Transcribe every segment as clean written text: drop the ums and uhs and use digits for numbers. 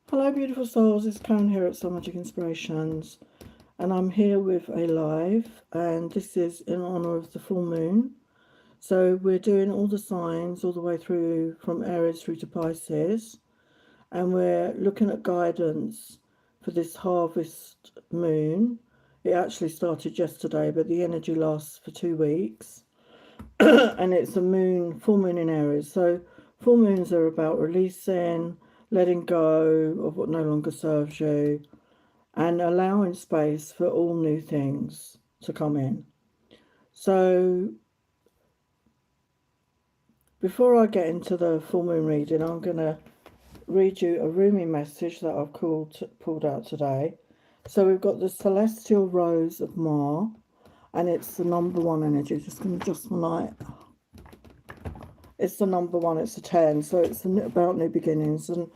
Hello, beautiful souls. It's Karen here at Soul Magic Inspirations, and I'm here with a live, and this is in honor of the full moon. So we're doing all the signs all the way through from Aries through to Pisces, and we're looking at guidance for this harvest moon. It actually started yesterday, but the energy lasts for 2 weeks, and it's a full moon in Aries. So full moons are about releasing, letting go of what no longer serves you, and allowing space for all new things to come in. So, before I get into the full moon reading, I'm going to read you a Rumi message that I've pulled out today. So, we've got the celestial rose of Ma, and it's the number one energy. Just going to adjust my light. It's the number one, it's a 10, so it's about new beginnings. And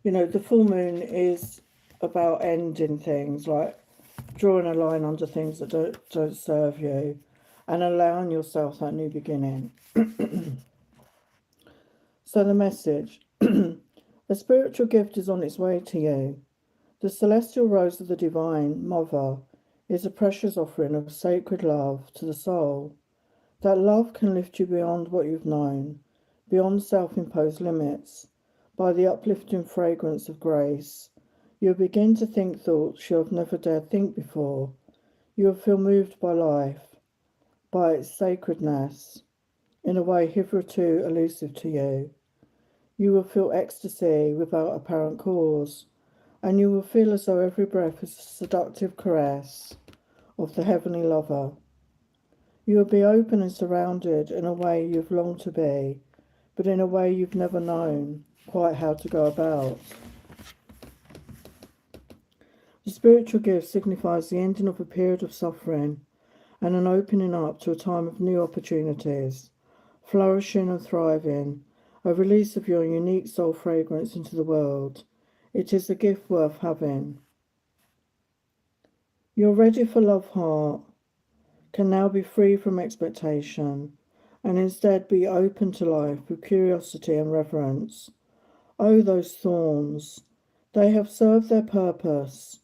the full moon is about ending things, like drawing a line under things that don't serve you, and allowing yourself that new beginning. So the message: a spiritual gift is on its way to you. The celestial rose of the divine mother is a precious offering of sacred love to the soul. That love can lift you beyond what you've known, beyond self-imposed limits. By the uplifting fragrance of grace, you'll begin to think thoughts you have never dared think before. You will feel moved by life, by its sacredness, in a way hitherto elusive to you. You will feel ecstasy without apparent cause, and you will feel as though every breath is a seductive caress of the heavenly lover. You will be open and surrounded in a way you've longed to be, but in a way you've never known quite how to go about. The spiritual gift signifies the ending of a period of suffering and an opening up to a time of new opportunities, flourishing and thriving, a release of your unique soul fragrance into the world. It is a gift worth having. Your ready for love heart can now be free from expectation and instead be open to life with curiosity and reverence. Oh, those thorns! They have served their purpose,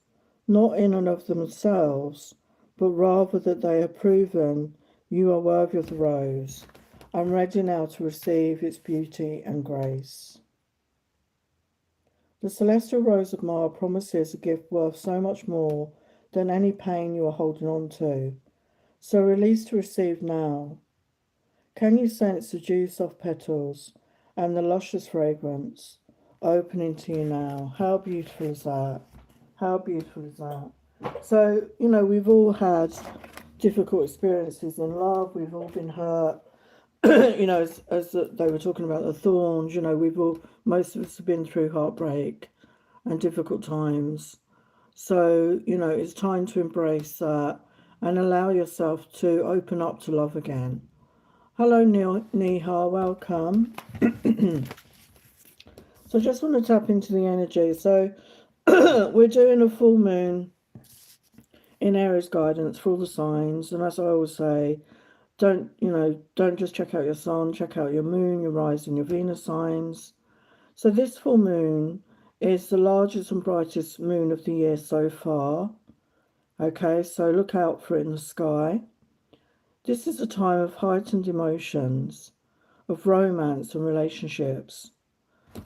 not in and of themselves, but rather that they have proven you are worthy of the rose and ready now to receive its beauty and grace. The celestial rose of Mara promises a gift worth so much more than any pain you are holding on to. So release to receive now. Can you sense the dew soft petals and the luscious fragrance opening to you now? How beautiful is that? How beautiful is that? So, we've all had difficult experiences in love. We've all been hurt. as they were talking about the thorns, most of us have been through heartbreak and difficult times. So, it's time to embrace that and allow yourself to open up to love again. Hello, Neha, welcome. So I just want to tap into the energy. So we're doing a full moon in Aries guidance for all the signs. And as I always say, don't just check out your sun, check out your moon, your rising, your Venus signs. So this full moon is the largest and brightest moon of the year so far. Okay, so look out for it in the sky. This is a time of heightened emotions, of romance and relationships,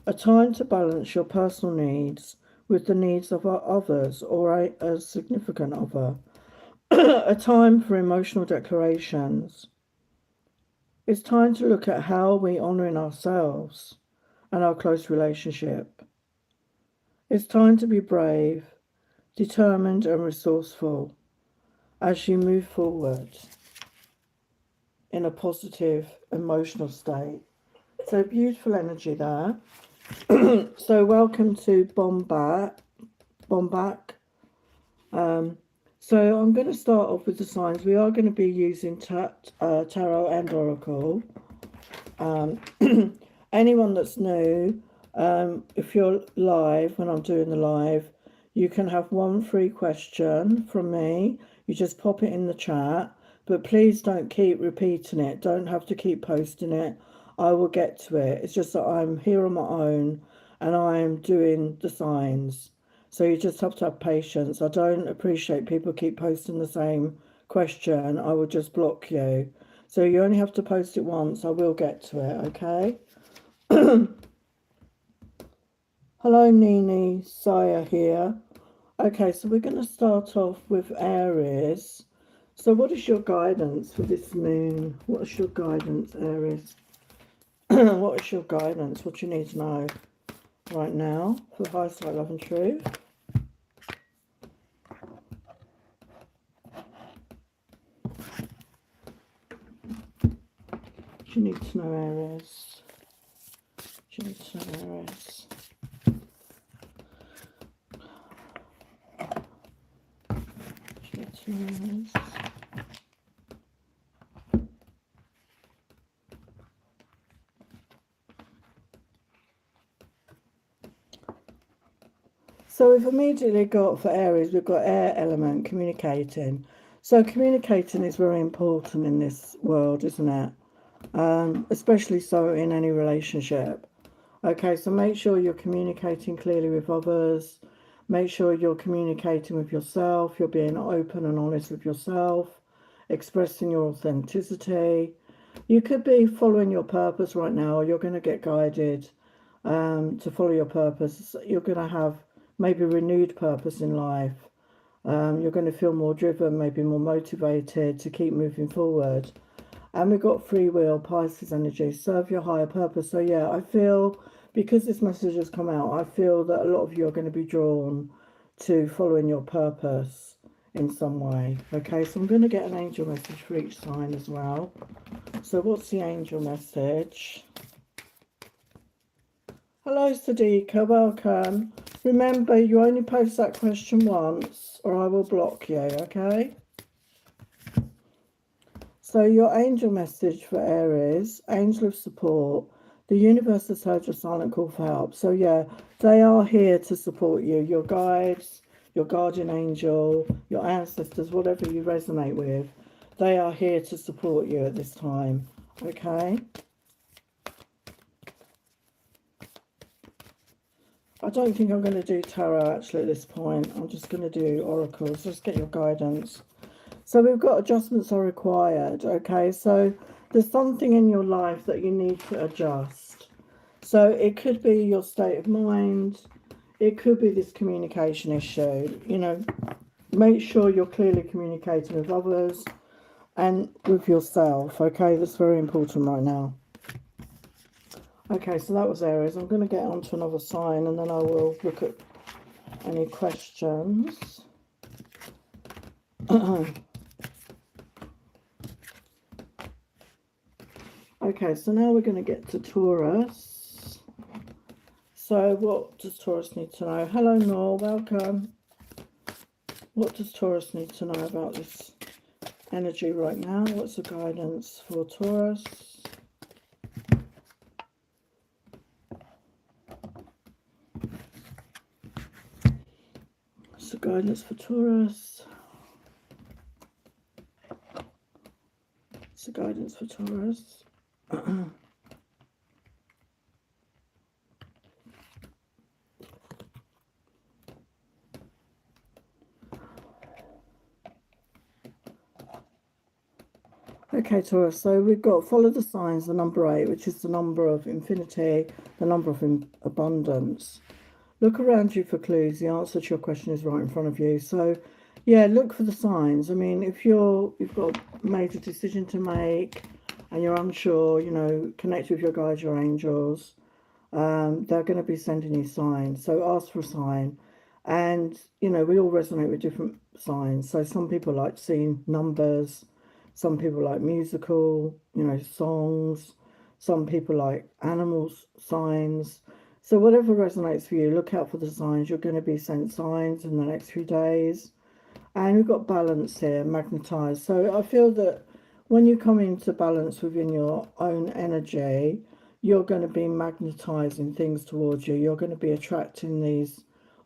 a time to balance your personal needs with the needs of others or a significant other, a time for emotional declarations. It's time to look at how we honour in ourselves and our close relationship. It's time to be brave, determined and resourceful as you move forward in a positive emotional state. So beautiful energy there. So welcome to Bombak. So I'm going to start off with the signs. We are going to be using tarot and oracle. Anyone that's new, if you're live, when I'm doing the live, you can have one free question from me. You just pop it in the chat, but please don't keep repeating it. Don't have to keep posting it. I will get to it. It's just that I'm here on my own and I'm doing the signs. So you just have to have patience. I don't appreciate people keep posting the same question. I will just block you. So you only have to post it once. I will get to it, okay? Hello, Nini, Saya here. Okay, so we're going to start off with Aries. So what is your guidance for this moon? What is your guidance, Aries? What is your guidance? What do you need to know right now for the highest light, love and truth? What do you need to know, Aries? What do you need to know, Aries? What do you need to know, Aries? So we've immediately got, for Aries, we've got air element, communicating. So communicating is very important in this world, isn't it? Especially so in any relationship. Okay, so make sure you're communicating clearly with others. Make sure you're communicating with yourself. You're being open and honest with yourself, expressing your authenticity. You could be following your purpose right now, or you're going to get guided to follow your purpose. You're going to have maybe renewed purpose in life. You're going to feel more driven, maybe more motivated to keep moving forward. And we've got free will, Pisces energy, serve your higher purpose. So yeah, I feel, because this message has come out, I feel that a lot of you are going to be drawn to following your purpose in some way. Okay, so I'm going to get an angel message for each sign as well. So what's the angel message? Hello, Sadiqa, welcome. Remember, you only post that question once or I will block you, okay? So your angel message for Aries, angel of support. The universe has heard your silent call for help. So yeah, they are here to support you. Your guides, your guardian angel, your ancestors, whatever you resonate with, they are here to support you at this time, okay? I don't think I'm going to do tarot actually at this point. I'm just going to do oracles. Just get your guidance. So we've got adjustments are required, okay? So there's something in your life that you need to adjust. So it could be your state of mind. It could be this communication issue. You know, make sure you're clearly communicating with others and with yourself, okay? That's very important right now. Okay, so that was Aries. I'm going to get on to another sign and then I will look at any questions. Okay, so now we're going to get to Taurus. So what does Taurus need to know? Hello, Noel, welcome. What does Taurus need to know about this energy right now? What's the guidance for Taurus? What's the guidance for Taurus? What's the guidance for Taurus? Okay, Taurus, so we've got follow the signs, the number 8, which is the number of infinity, the number of abundance. Look around you for clues. The answer to your question is right in front of you. So, yeah, look for the signs. I mean, if you've got a major decision to make and you're unsure, you know, connect with your guides, your angels. They're going to be sending you signs. So ask for a sign. And, you know, we all resonate with different signs. So some people like seeing numbers. Some people like musical, you know, songs. Some people like animals, signs. So whatever resonates for you, look out for the signs. You're going to be sent signs in the next few days. And we've got balance here, magnetized. So I feel that when you come into balance within your own energy, you're going to be magnetizing things towards you. You're going to be attracting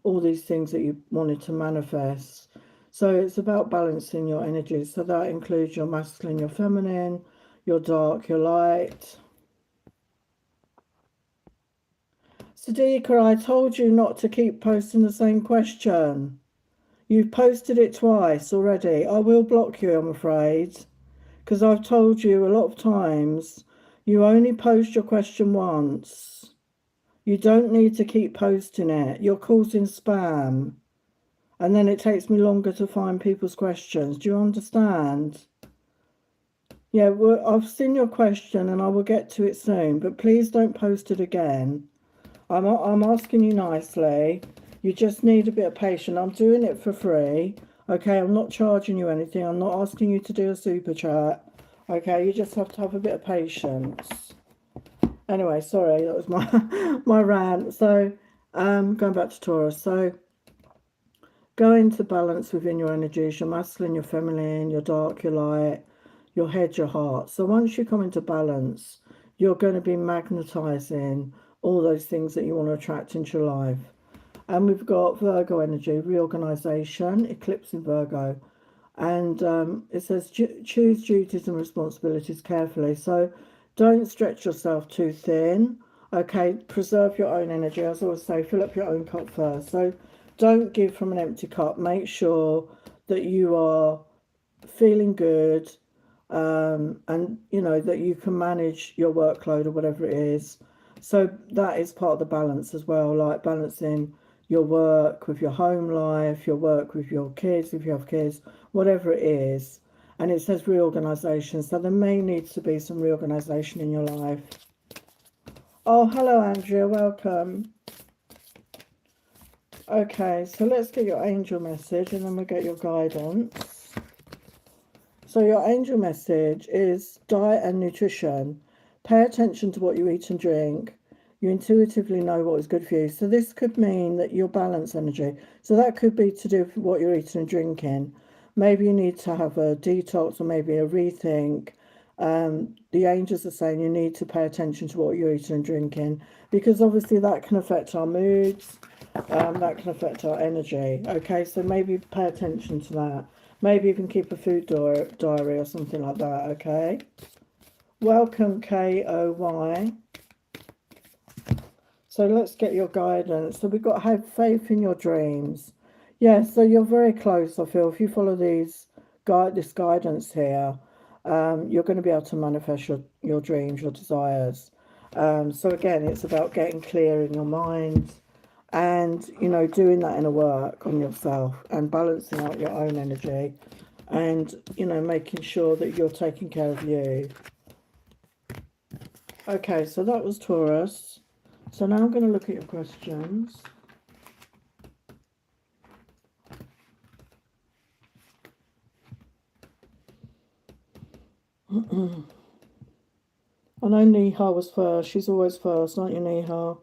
all these things that you wanted to manifest. So it's about balancing your energies. So that includes your masculine, your feminine, your dark, your light. Sadiqa, I told you not to keep posting the same question. You've posted it twice already. I will block you, I'm afraid, because I've told you a lot of times you only post your question once. You don't need to keep posting it. You're causing spam. And then it takes me longer to find people's questions. Do you understand? Yeah, well, I've seen your question and I will get to it soon, but please don't post it again. I'm asking you nicely. You just need a bit of patience. I'm doing it for free. Okay, I'm not charging you anything. I'm not asking you to do a super chat. Okay, you just have to have a bit of patience. Anyway, sorry, that was my my rant. So, going back to Taurus. So, go into balance within your energies, your masculine, your feminine, your dark, your light, your head, your heart. So once you come into balance, you're going to be magnetizing all those things that you want to attract into your life. And we've got Virgo energy, reorganization, eclipse in Virgo. And it says choose duties and responsibilities carefully. So don't stretch yourself too thin. Okay, preserve your own energy. As I always say, fill up your own cup first. So don't give from an empty cup. Make sure that you are feeling good, and you know that you can manage your workload or whatever it is. So that is part of the balance as well, like balancing your work with your home life, your work with your kids if you have kids, whatever it is. And it says reorganization, so there may need to be some reorganization in your life. Oh, hello Andrea, welcome. Okay, so let's get your angel message and then we'll get your guidance. So your angel message is diet and nutrition. Pay attention to what you eat and drink. You intuitively know what is good for you. So this could mean that you're balanced energy. So that could be to do with what you're eating and drinking. Maybe you need to have a detox or maybe a rethink. The angels are saying you need to pay attention to what you're eating and drinking, because obviously that can affect our moods, that can affect our energy. Okay, so maybe pay attention to that. Maybe you can keep a food diary or something like that, okay? Welcome, KOY. So let's get your guidance. So we've got have faith in your dreams. Yeah, so you're very close, I feel. If you follow this guidance here, you're going to be able to manifest your dreams, your desires. So again, it's about getting clear in your mind and, you know, doing that inner work on yourself and balancing out your own energy and, you know, making sure that you're taking care of you. Okay, so that was Taurus. So now I'm going to look at your questions. I know Neha was first. She's always first, aren't you, Neha?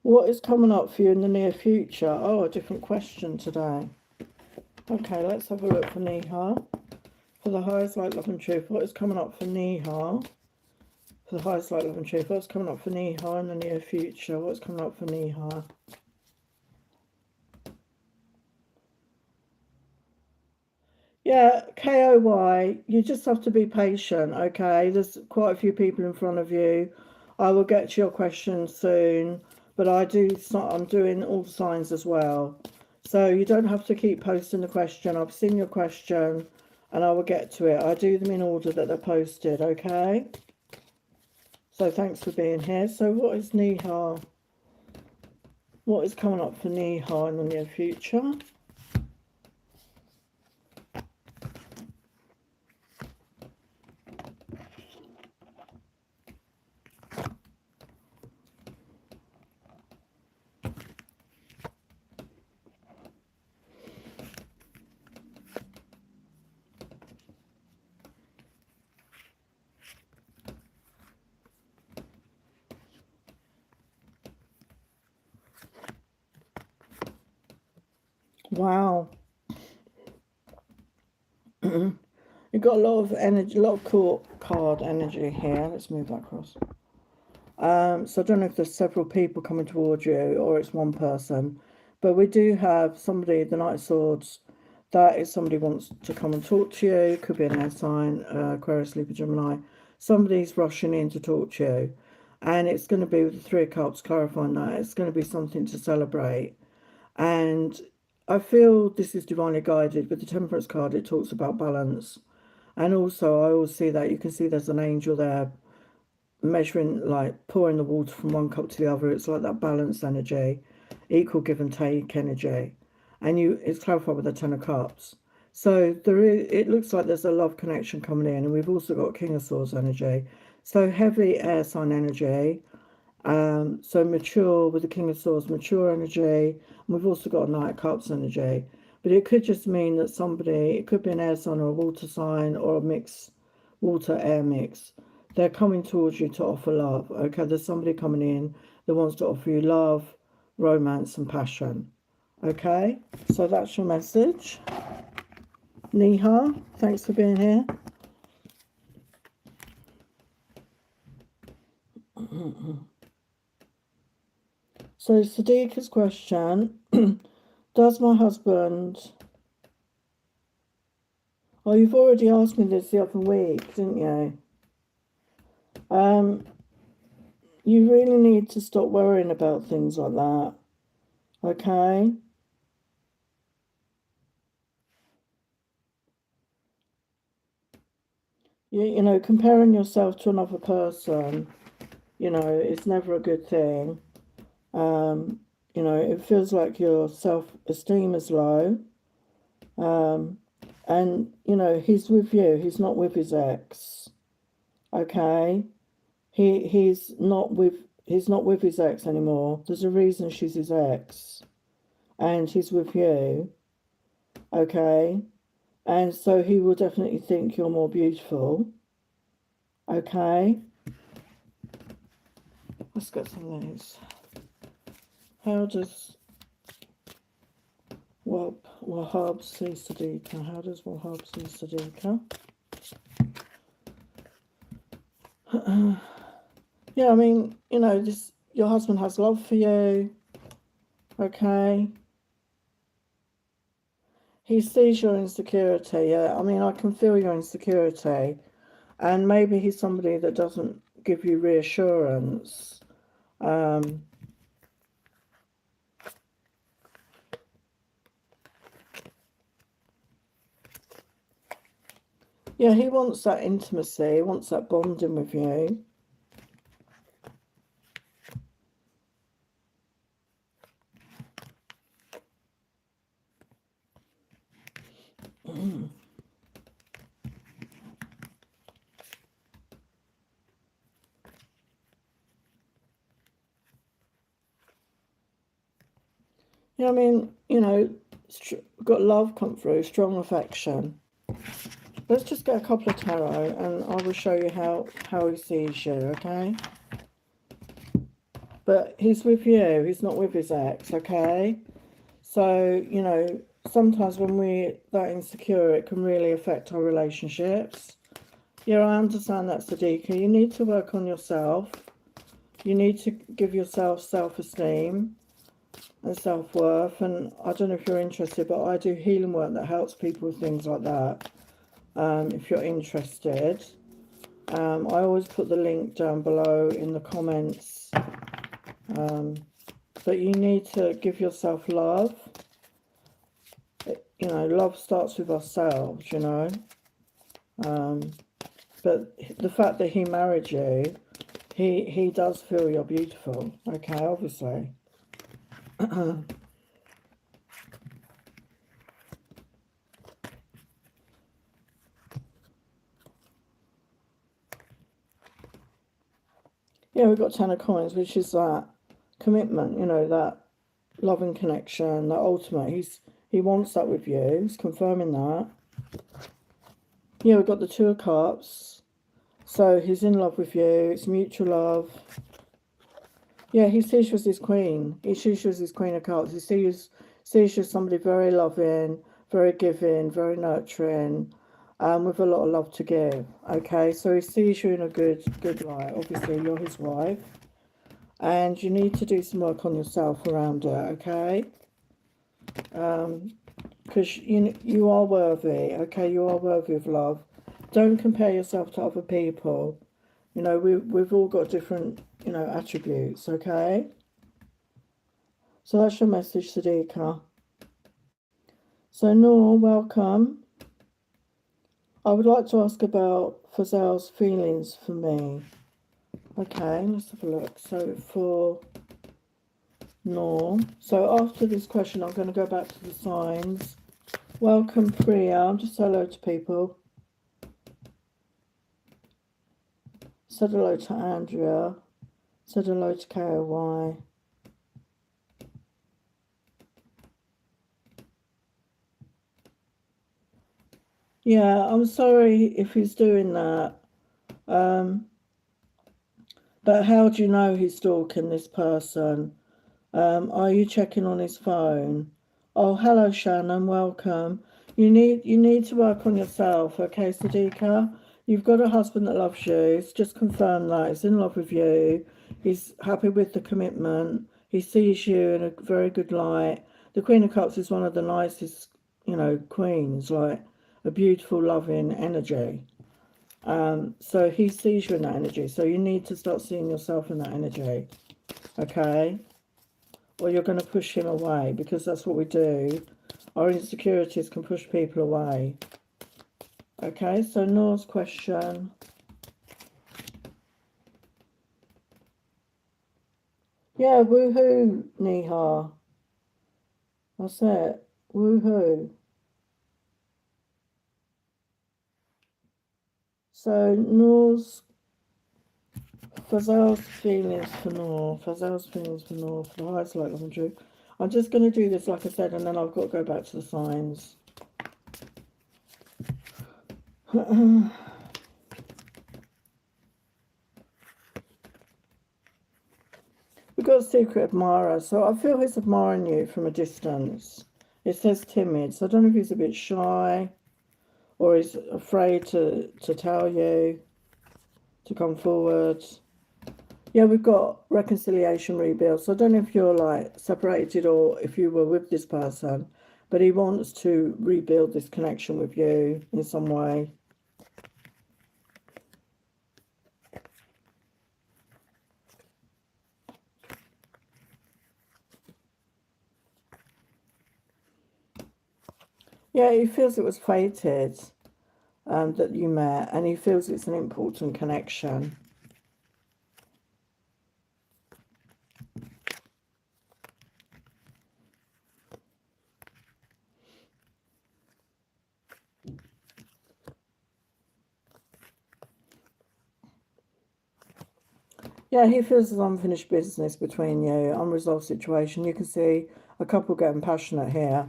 What is coming up for you in the near future? Oh, a different question today. Okay, let's have a look for Neha. For the highest light, love and truth, what is coming up for Neha? For the highest light, love and truth, what's coming up for Neha in the near future? What's coming up for Neha? Yeah, KOY, you just have to be patient, okay? There's quite a few people in front of you. I will get to your question soon, but I'm doing all the signs as well. So you don't have to keep posting the question. I've seen your question and I will get to it. I do them in order that they're posted, okay? So thanks for being here. So what is Neha? What is coming up for Neha in the near future? Wow. You've got a lot of energy, a lot of court card energy here. Let's move that across. So I don't know if there's several people coming towards you or it's one person, but we do have somebody, the Knight of Swords, that is somebody wants to come and talk to you. Could be an air sign, Aquarius, Libra, Gemini. Somebody's rushing in to talk to you. And it's going to be with the Three of Cups, clarifying that. It's going to be something to celebrate. And I feel this is divinely guided. With the Temperance card, it talks about balance. And also, I always see that, you can see there's an angel there measuring, like pouring the water from one cup to the other. It's like that balanced energy, equal give and take energy. And it's clarified with the Ten of Cups. So it looks like there's a love connection coming in. And we've also got King of Swords energy. So heavy air sign energy. So mature with the King of Swords, mature energy. And we've also got a Knight of Cups energy. But it could just mean that somebody, it could be an air sign or a water sign or a mix, water air mix. They're coming towards you to offer love. Okay, there's somebody coming in that wants to offer you love, romance, and passion. Okay, so that's your message. Niha, thanks for being here. So Sadiqa's question, does my husband... Oh, you've already asked me this the other week, didn't you? You really need to stop worrying about things like that. Okay? You know, comparing yourself to another person, you know, it's never a good thing. You know, it feels like your self-esteem is low. And, you know, he's with you. He's not with his ex. Okay? He's not with his ex anymore. There's a reason she's his ex. And he's with you. Okay? And so he will definitely think you're more beautiful. Okay? Let's get some of these. How does Wahab see Sadiqa? How does Wahab see Sadiqa? Yeah, I mean, you know, your husband has love for you. Okay? He sees your insecurity. Yeah, I mean, I can feel your insecurity. And maybe he's somebody that doesn't give you reassurance. Yeah, he wants that intimacy, he wants that bonding with you. Yeah, I mean, you know, got love come through, strong affection. Let's just get a couple of tarot and I will show you how he sees you, okay? But he's with you, he's not with his ex, okay? So, you know, sometimes when we're that insecure, it can really affect our relationships. Yeah, I understand that, Sadiqa. You need to work on yourself. You need to give yourself self-esteem and self-worth. And I don't know if you're interested, but I do healing work that helps people with things like that. If you're interested, I always put the link down below in the comments. But you need to give yourself love. You know, love starts with ourselves, you know. But the fact that he married you, he does feel you're beautiful, okay, obviously. Yeah, we've got Ten of Coins, which is that commitment, you know, that love and connection, that ultimate. He wants that with you. He's confirming that. Yeah, we've got the Two of Cups. So he's in love with you. It's mutual love. Yeah, he sees you as his queen. He sees you as his Queen of Cups. He sees you as somebody very loving, very giving, very nurturing, with a lot of love to give. Okay, so he sees you in a good light. Obviously, you're his wife. And you need to do some work on yourself around it, okay? Because you are worthy, okay? You are worthy of love. Don't compare yourself to other people. You know, we've all got different attributes, okay? So that's your message, Sadiqa. So Noor, welcome. I would like to ask about Fazal's feelings for me. Okay, let's have a look. So for Noor, so after this question, I'm going to go back to the signs. Welcome, Priya. Just say hello to people. Said hello to Andrea. Said hello to KOY. Yeah, I'm sorry if he's doing that. But how do you know he's stalking this person? Are you checking on his phone? Oh, hello, Shannon. Welcome. You need to work on yourself, okay, Sadiqa? You've got a husband that loves you. He's just confirmed that he's in love with you. He's happy with the commitment. He sees you in a very good light. The Queen of Cups is one of the nicest, queens, like a beautiful, loving energy. So he sees you in that energy. So you need to start seeing yourself in that energy, okay? Or you're going to push him away, because that's what we do. Our insecurities can push people away. Okay, so Noor's question. Yeah, woohoo, Neha. That's it. Woohoo. So Noor's Fazal's feelings for Noor. Fazal's feelings for Noor for the highest light, love and truth. I'm just going to do this, like I said, and then I've got to go back to the signs. We've got a secret admirer, so I feel he's admiring you from a distance. It says timid, so I don't know if he's a bit shy or he's afraid to tell you, to come forward. Yeah, we've got reconciliation rebuild, so I don't know if you're like separated or if you were with this person, but he wants to rebuild this connection with you in some way. Yeah, he feels it was fated that you met, and he feels it's an important connection. Yeah, he feels there's unfinished business between you, unresolved situation. You can see a couple getting passionate here.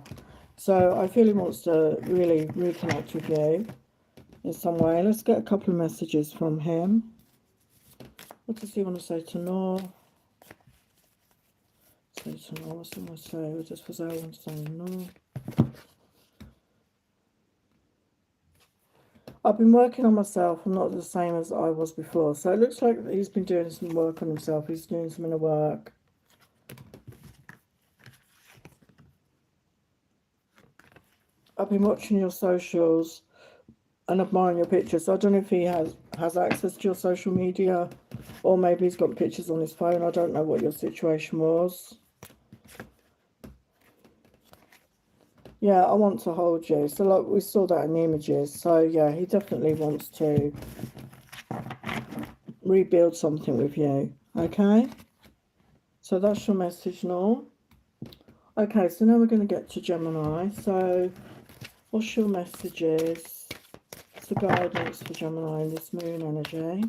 So I feel he wants to really reconnect with you in some way. Let's get a couple of messages from him. What does he want to say to Noor? Say to Noor, what's he want to say? What does Fazal want to say to Noor? I've been working on myself. I'm not the same as I was before. So it looks like he's been doing some work on himself. He's doing some inner work. I've been watching your socials and admiring your pictures. So I don't know if he has access to your social media, or maybe he's got pictures on his phone. I don't know what your situation was. Yeah, I want to hold you. So like we saw that in the images. So yeah, he definitely wants to rebuild something with you. Okay? So that's your message, Noor. Okay, so now we're going to get to Gemini. So what's your messages? What's the guidance for Gemini in this moon energy?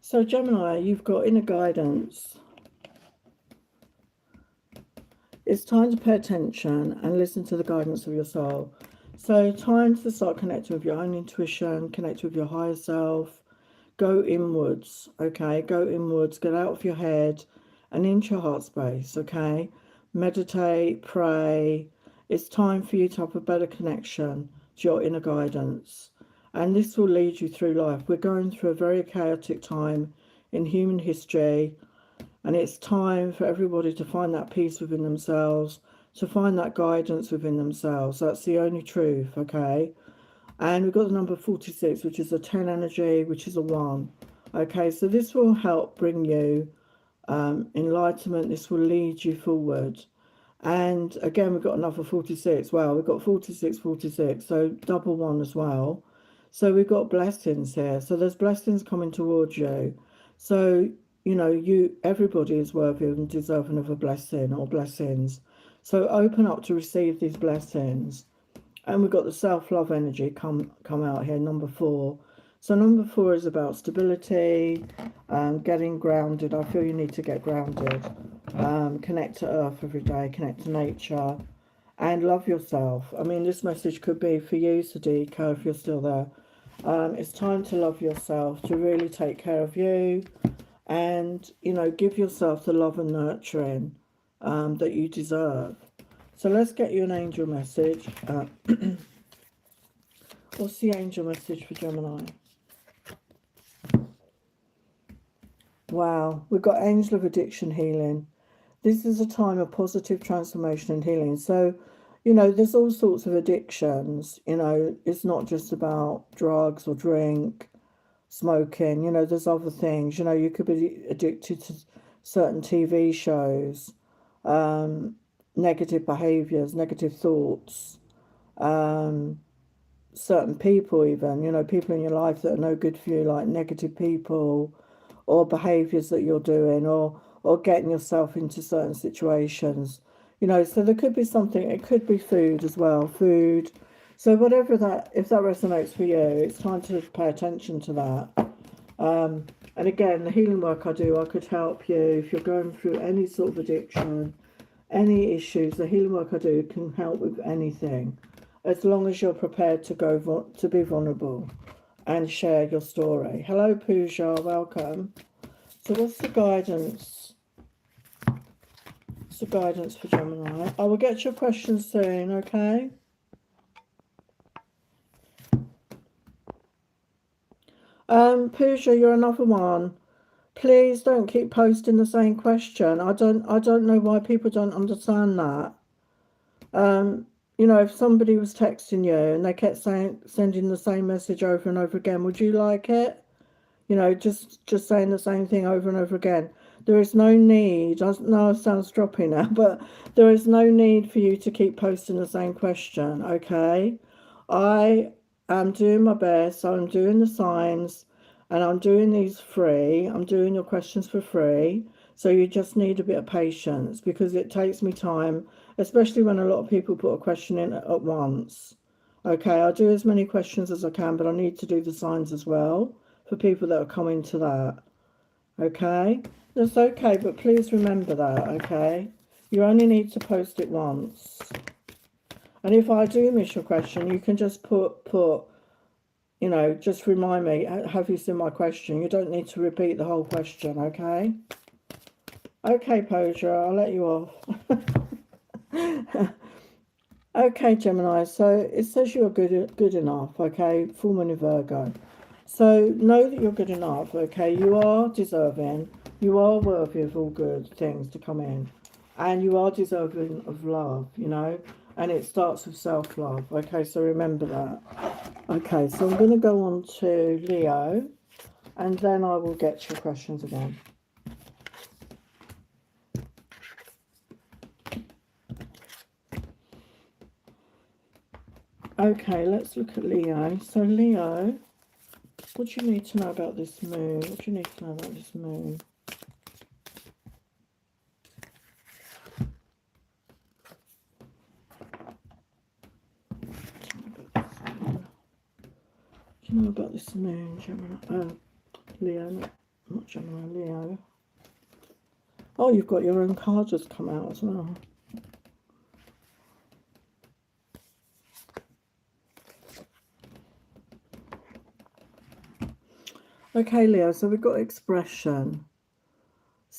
So Gemini, you've got inner guidance. It's time to pay attention and listen to the guidance of your soul. So time to start connecting with your own intuition, connect with your higher self, go inwards, okay? Go inwards, get out of your head and into your heart space, okay? Meditate, pray. It's time for you to have a better connection to your inner guidance. And this will lead you through life. We're going through a very chaotic time in human history, and it's time for everybody to find that peace within themselves, to find that guidance within themselves. That's the only truth, okay? And we've got the number 46, which is a 10 energy, which is a 1. Okay, so this will help bring you enlightenment. This will lead you forward. And again, we've got another 46. Well, we've got 46, 46, so double 1 as well. So we've got blessings here. So there's blessings coming towards you. So, you know, everybody is worthy and deserving of a blessing or blessings. So open up to receive these blessings. And we've got the self-love energy come out here, number 4. So number 4 is about stability, getting grounded. I feel you need to get grounded. Connect to earth every day, connect to nature, and love yourself. I mean, this message could be for you, Sadika, if you're still there. It's time to love yourself, to really take care of you, and, you know, give yourself the love and nurturing that you deserve. So let's get you an angel message. What's the angel message for Gemini? Wow, we've got angel of addiction healing. This is a time of positive transformation and healing. So, you know, there's all sorts of addictions. You know, it's not just about drugs or drink, smoking. You know, there's other things. You know, you could be addicted to certain TV shows, negative behaviors, negative thoughts, certain people even, you know, people in your life that are no good for you, like negative people or behaviors that you're doing, or getting yourself into certain situations, you know. So there could be something, it could be food as well, food. So whatever that, if that resonates for you, it's time to pay attention to that. And again, the healing work I do, I could help you if you're going through any sort of addiction, any issues. The healing work I do can help with anything, as long as you're prepared to to be vulnerable and share your story. Hello, Pooja, welcome. So what's the guidance? What's the guidance for Gemini? I will get your questions soon, okay? Pooja, you're another one. Please don't keep posting the same question. I don't know why people don't understand that. You know, if somebody was texting you and they kept sending the same message over and over again, would you like it? You know, just saying the same thing over and over again. There is no need. I know it sounds stroppy now, but there is no need for you to keep posting the same question. Okay, I am doing my best. I'm doing the signs, and I'm doing these free. I'm doing your questions for free. So you just need a bit of patience, because it takes me time, especially when a lot of people put a question in at once. Okay, I'll do as many questions as I can, but I need to do the signs as well for people that are coming to that. Okay, that's okay, but please remember that. Okay, you only need to post it once, and if I do miss your question, you can just put you know, just remind me, have you seen my question? You don't need to repeat the whole question. Okay, okay, Pooja, I'll let you off. Okay, Gemini, so it says you're good enough. Okay, full moon in Virgo. So know that you're good enough, okay? You are deserving. You are worthy of all good things to come in. And you are deserving of love, you know? And it starts with self-love, okay? So remember that. Okay, so I'm going to go on to Leo, and then I will get your questions again. Okay, let's look at Leo. So Leo, what do you need to know about this moon? What do you need to know about this moon? Do you know about this moon, Gemini? Leo, not Gemini, Leo. Oh, you've got your own card just come out as well. Okay, Leo, so we've got expression.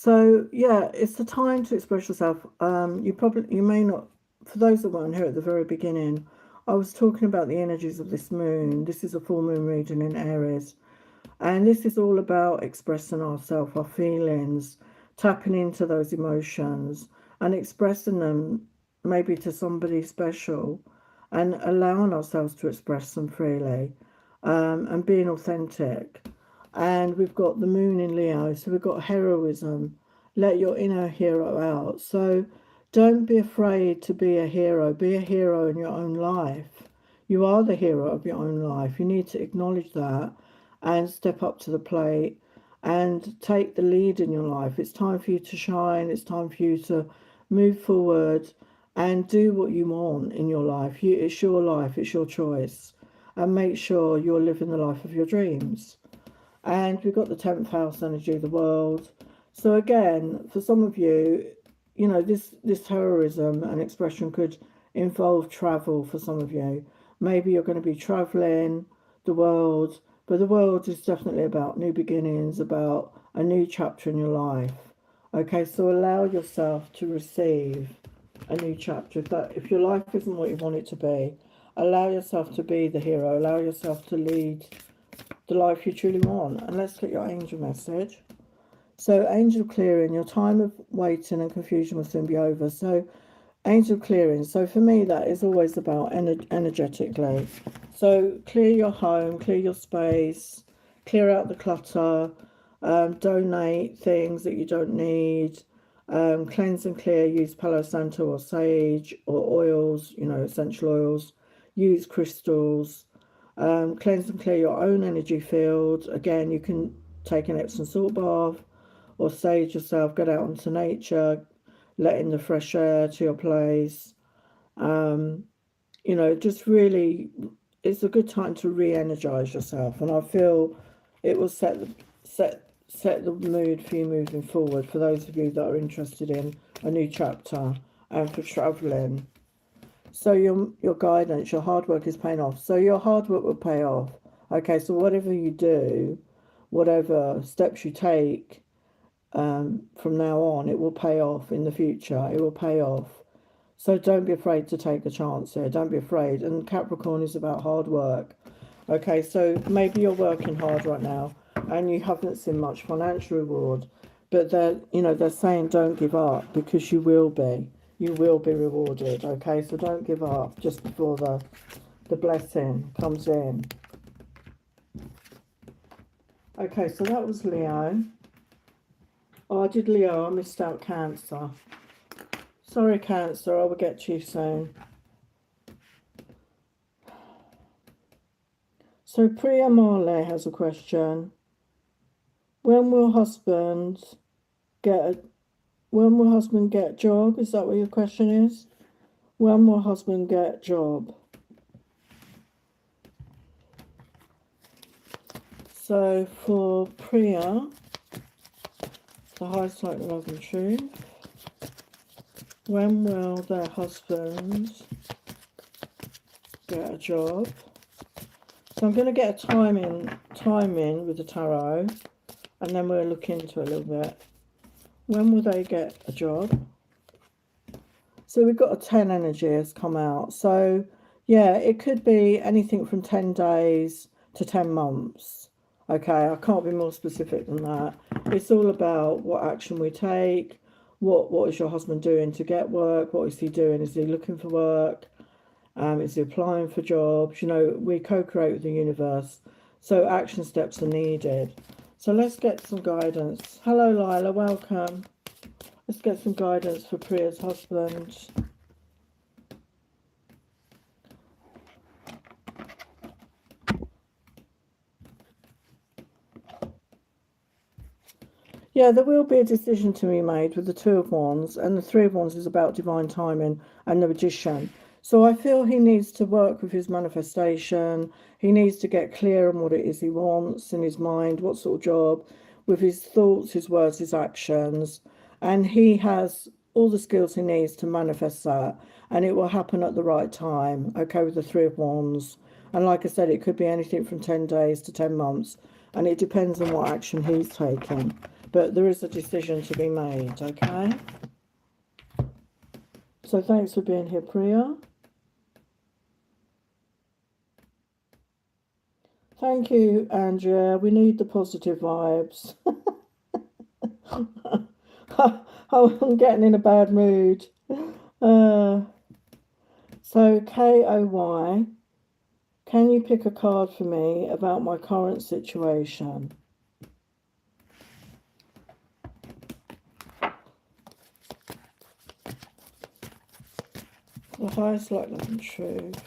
So yeah, it's the time to express yourself. You may not, for those that weren't here at the very beginning, I was talking about the energies of this moon. This is a full moon reading in Aries. And this is all about expressing ourselves, our feelings, tapping into those emotions and expressing them maybe to somebody special and allowing ourselves to express them freely, and being authentic. And we've got the moon in Leo, so we've got heroism. Let your inner hero out. So don't be afraid to be a hero. Be a hero in your own life. You are the hero of your own life. You need to acknowledge that and step up to the plate and take the lead in your life. It's time for you to shine. It's time for you to move forward and do what you want in your life. It's your life, it's your choice. And make sure you're living the life of your dreams. And we've got the 10th house energy of the world. So again, for some of you, you know, this terrorism and expression could involve travel for some of you. Maybe you're going to be traveling the world, but the world is definitely about new beginnings, about a new chapter in your life. Okay, so allow yourself to receive a new chapter. If your life isn't what you want it to be, allow yourself to be the hero. Allow yourself to lead the life you truly want. And let's get your angel message. So, angel clearing, your time of waiting and confusion will soon be over. So, angel clearing. So, for me, that is always about energetically. So, clear your home, clear your space, clear out the clutter, donate things that you don't need, cleanse and clear, use Palo Santo or sage or oils, you know, essential oils, use crystals. Cleanse and clear your own energy field. Again, you can take an Epsom salt bath or sage yourself, get out into nature, let in the fresh air to your place. You know, just really, it's a good time to re-energize yourself. And I feel it will set the mood for you moving forward, for those of you that are interested in a new chapter and for traveling. So your guidance, your hard work is paying off. So your hard work will pay off. Okay, so whatever you do, whatever steps you take, from now on, it will pay off in the future. It will pay off. So don't be afraid to take a chance here. Don't be afraid. And Capricorn is about hard work. Okay, so maybe you're working hard right now and you haven't seen much financial reward, but they're saying don't give up, because you will be. You will be rewarded. Okay, so don't give up just before the blessing comes in. Okay, so that was Leo. Oh, I did Leo. I missed out Cancer. Sorry, Cancer. I will get to you soon. So Priya Marley has a question. When will husband get job? Is that what your question is? When will husband get job? So for Priya, the highest light, love and truth. When will their husband get a job? So I'm going to get a time in with the tarot, and then we'll look into it a little bit. When will they get a job? So we've got a 10 energy has come out. So yeah, it could be anything from 10 days to 10 months. Okay, I can't be more specific than that. It's all about what action we take. What is your husband doing to get work? What is he doing? Is he looking for work? Is he applying for jobs? You know, we co-create with the universe. So action steps are needed. So let's get some guidance. Hello, Lila. Welcome. Let's get some guidance for Priya's husband. Yeah, there will be a decision to be made with the Two of Wands, and the Three of Wands is about divine timing and the Magician. So I feel he needs to work with his manifestation. He needs to get clear on what it is he wants in his mind, what sort of job, with his thoughts, his words, his actions. And he has all the skills he needs to manifest that. And it will happen at the right time, okay, with the Three of Wands. And like I said, it could be anything from 10 days to 10 months. And it depends on what action he's taking. but there is a decision to be made, okay? So thanks for being here, Priya. Thank you, Andrea. We need the positive vibes. I'm getting in a bad mood. So KOY, can you pick a card for me about my current situation? The highest light, love and truth.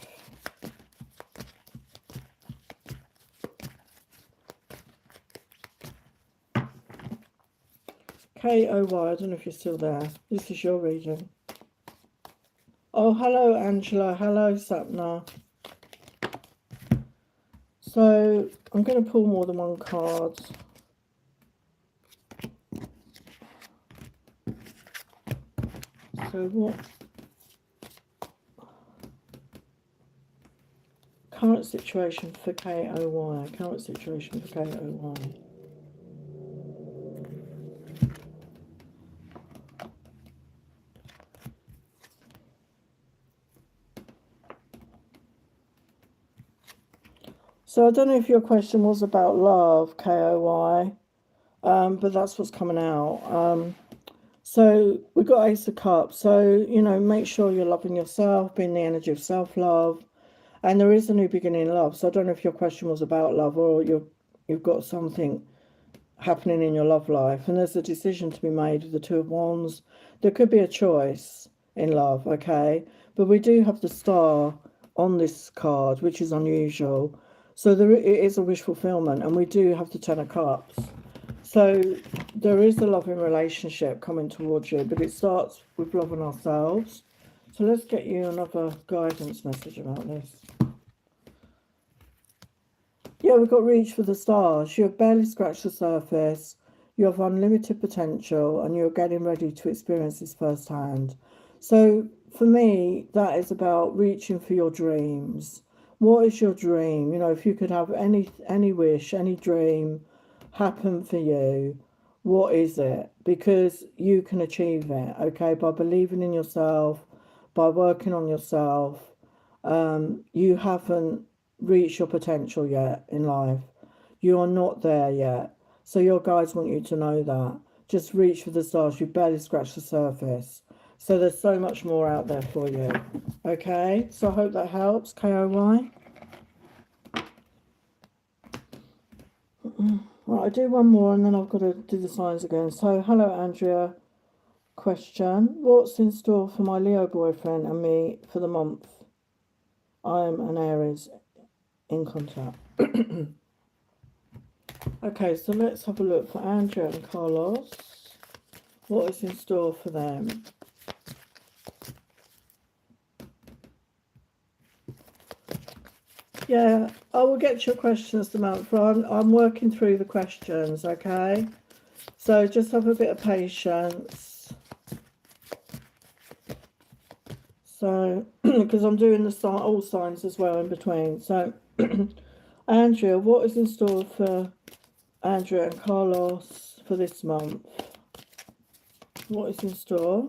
KOY, I don't know if you're still there. This is your reading. Oh, hello, Angela. Hello, Sapna. So I'm going to pull more than one card. So what? Current situation for KOY. Current situation for KOY. So I don't know if your question was about love, KOY, but that's what's coming out. So we've got Ace of Cups. So, you know, make sure you're loving yourself, being the energy of self-love. And there is a new beginning in love. So I don't know if your question was about love or you've got something happening in your love life. And there's a decision to be made with the Two of Wands. There could be a choice in love, okay? But we do have the Star on this card, which is unusual. So it is a wish fulfillment. And we do have the Ten of Cups. So there is a loving relationship coming towards you, but it starts with loving ourselves. So let's get you another guidance message about this. Yeah, we've got reach for the stars. You have barely scratched the surface. You have unlimited potential and you're getting ready to experience this firsthand. So for me, that is about reaching for your dreams. What is your dream? You know, if you could have any wish, any dream happen for you, what is it? Because you can achieve it, okay, by believing in yourself, by working on yourself. You haven't reached your potential yet in life. You are not there yet. So your guides want you to know that. Just reach for the stars. You barely scratched the surface. So there's so much more out there for you. Okay, so I hope that helps, KOY. Right, I'll do one more and then I've got to do the signs again. So, hello, Andrea. Question: what's in store for my Leo boyfriend and me for the month? I'm an Aries in contact. Okay, so let's have a look for Andrea and Carlos. What is in store for them? Yeah, I will get your questions, Samantha. I'm working through the questions, okay? So just have a bit of patience. So, because I'm doing all signs as well in between. So, Andrea, what is in store for Andrea and Carlos for this month? What is in store?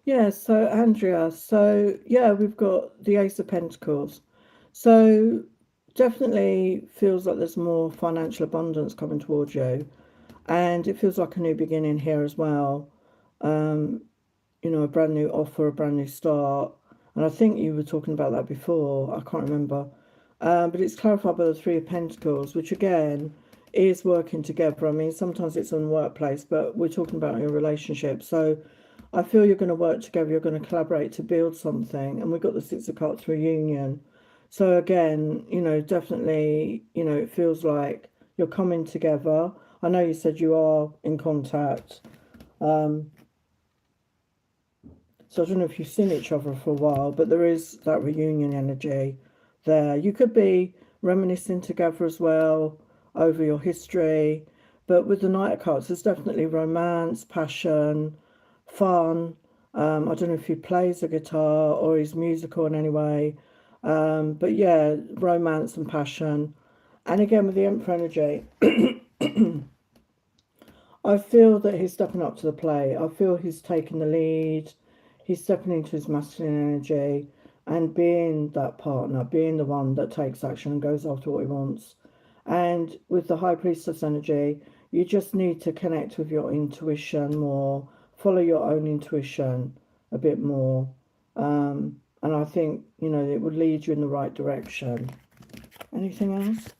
Yeah, so Andrea, so yeah, we've got the Ace of Pentacles. So definitely feels like there's more financial abundance coming towards you. And it feels like a new beginning here as well. You know, a brand new offer, a brand new start. And I think you were talking about that before. I can't remember. But it's clarified by the Three of Pentacles, which again is working together. I mean, sometimes it's in the workplace, but we're talking about your relationship. So I feel you're going to work together, you're going to collaborate to build something. And we've got the Six of Cups reunion. So again, you know, definitely, you know, it feels like you're coming together. I know you said you are in contact. So I don't know if you've seen each other for a while, but there is that reunion energy there. You could be reminiscing together as well over your history. But with the Knight of Cups, there's definitely romance, passion, fun. I don't know if he plays the guitar or he's musical in any way. But yeah, romance and passion. And again, with the Emperor energy, I feel that he's stepping up to the plate. I feel he's taking the lead. He's stepping into his masculine energy and being that partner, being the one that takes action and goes after what he wants. And with the High Priestess energy, you just need to connect with your intuition more, follow your own intuition a bit more. And I think, you know, it would lead you in the right direction. Anything else?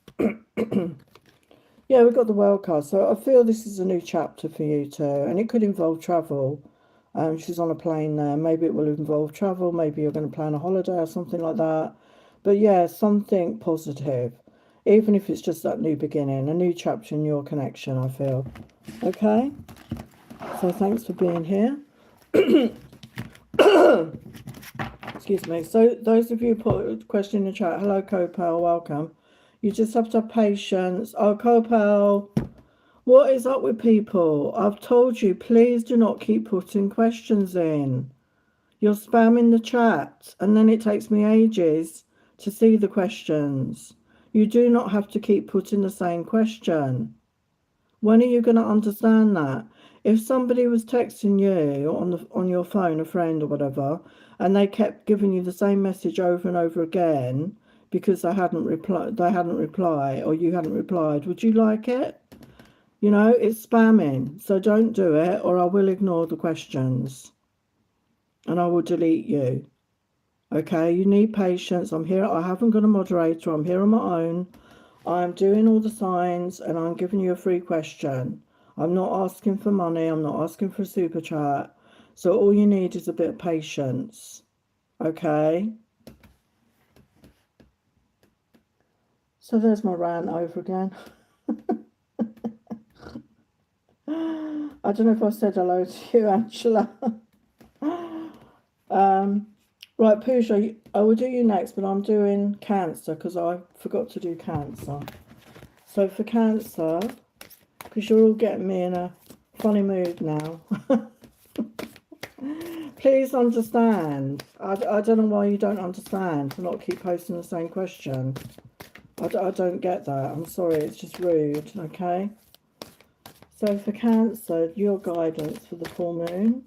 Yeah, we've got the World card. So I feel this is a new chapter for you too. And it could involve travel. She's on a plane there. Maybe it will involve travel. Maybe you're going to plan a holiday or something like that. But yeah, something positive. Even if it's just that new beginning, a new chapter in your connection, I feel. Okay? So thanks for being here. Excuse me. So those of you who put a question in the chat, hello Copal, welcome. You just have to have patience. Oh, Copal, what is up with people? I've told you, please do not keep putting questions in. You're spamming the chat, and then it takes me ages to see the questions. You do not have to keep putting the same question. When are you going to understand that? If somebody was texting you on your phone, a friend or whatever, and they kept giving you the same message over and over again because they hadn't replied, or you hadn't replied, would you like it? You know, it's spamming, so don't do it, or I will ignore the questions and I will delete you. Okay, you need patience. I'm here. I haven't got a moderator. I'm here on my own. I'm doing all the signs and I'm giving you a free question. I'm not asking for money. I'm not asking for a super chat. So all you need is a bit of patience. Okay. So there's my rant over again. I don't know if I said hello to you, Angela. Right, Pooja, I will do you next, but I'm doing Cancer because I forgot to do Cancer. So for Cancer, because you're all getting me in a funny mood now. Please understand. I don't know why you don't understand. To not keep posting the same question. I don't get that. I'm sorry, it's just rude, okay? So for Cancer, your guidance for the full moon.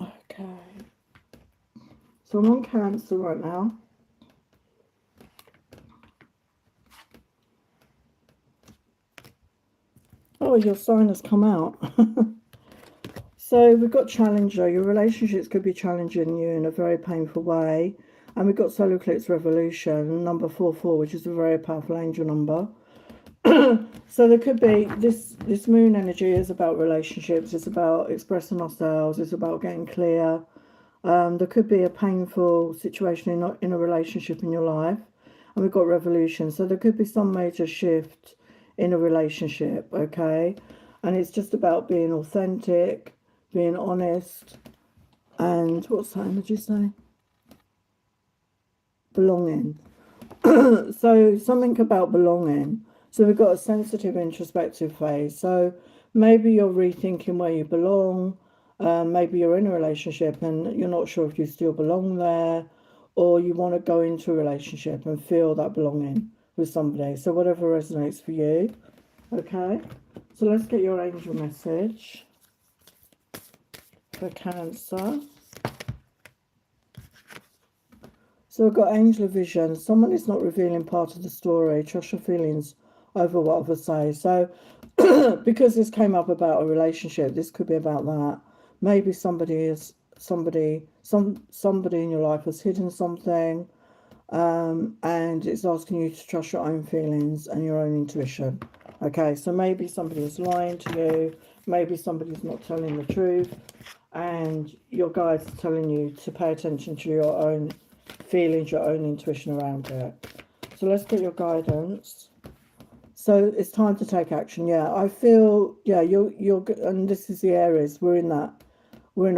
Okay. So I'm on Cancer right now. Oh, your sign has come out. So we've got Challenger. Your relationships could be challenging you in a very painful way. And we've got Solar Eclipse Revolution, number 44, which is a very powerful angel number. So there could be this moon energy is about relationships. It's about expressing ourselves. It's about getting clear. There could be a painful situation in a relationship in your life. And we've got Revolution. So there could be some major shift in a relationship, okay? And it's just about being authentic, being honest, and what's that energy say? Belonging. So something about belonging. So we've got a sensitive introspective phase. So maybe you're rethinking where you belong. Maybe you're in a relationship and you're not sure if you still belong there, or you want to go into a relationship and feel that belonging with somebody. So whatever resonates for you. Okay. So let's get your angel message for Cancer. So So I've got angel vision. Someone is not revealing part of the story. Trust your feelings over what others say. So because this came up about a relationship, this could be about that. Maybe somebody in your life has hidden something, and it's asking you to trust your own feelings and your own intuition. Okay, so maybe somebody is lying to you, maybe somebody's not telling the truth, and your guides are telling you to pay attention to your own feelings, your own intuition around it. So let's get your guidance. So it's time to take action. Yeah, I feel, yeah, you're and this is the Aries. We're in a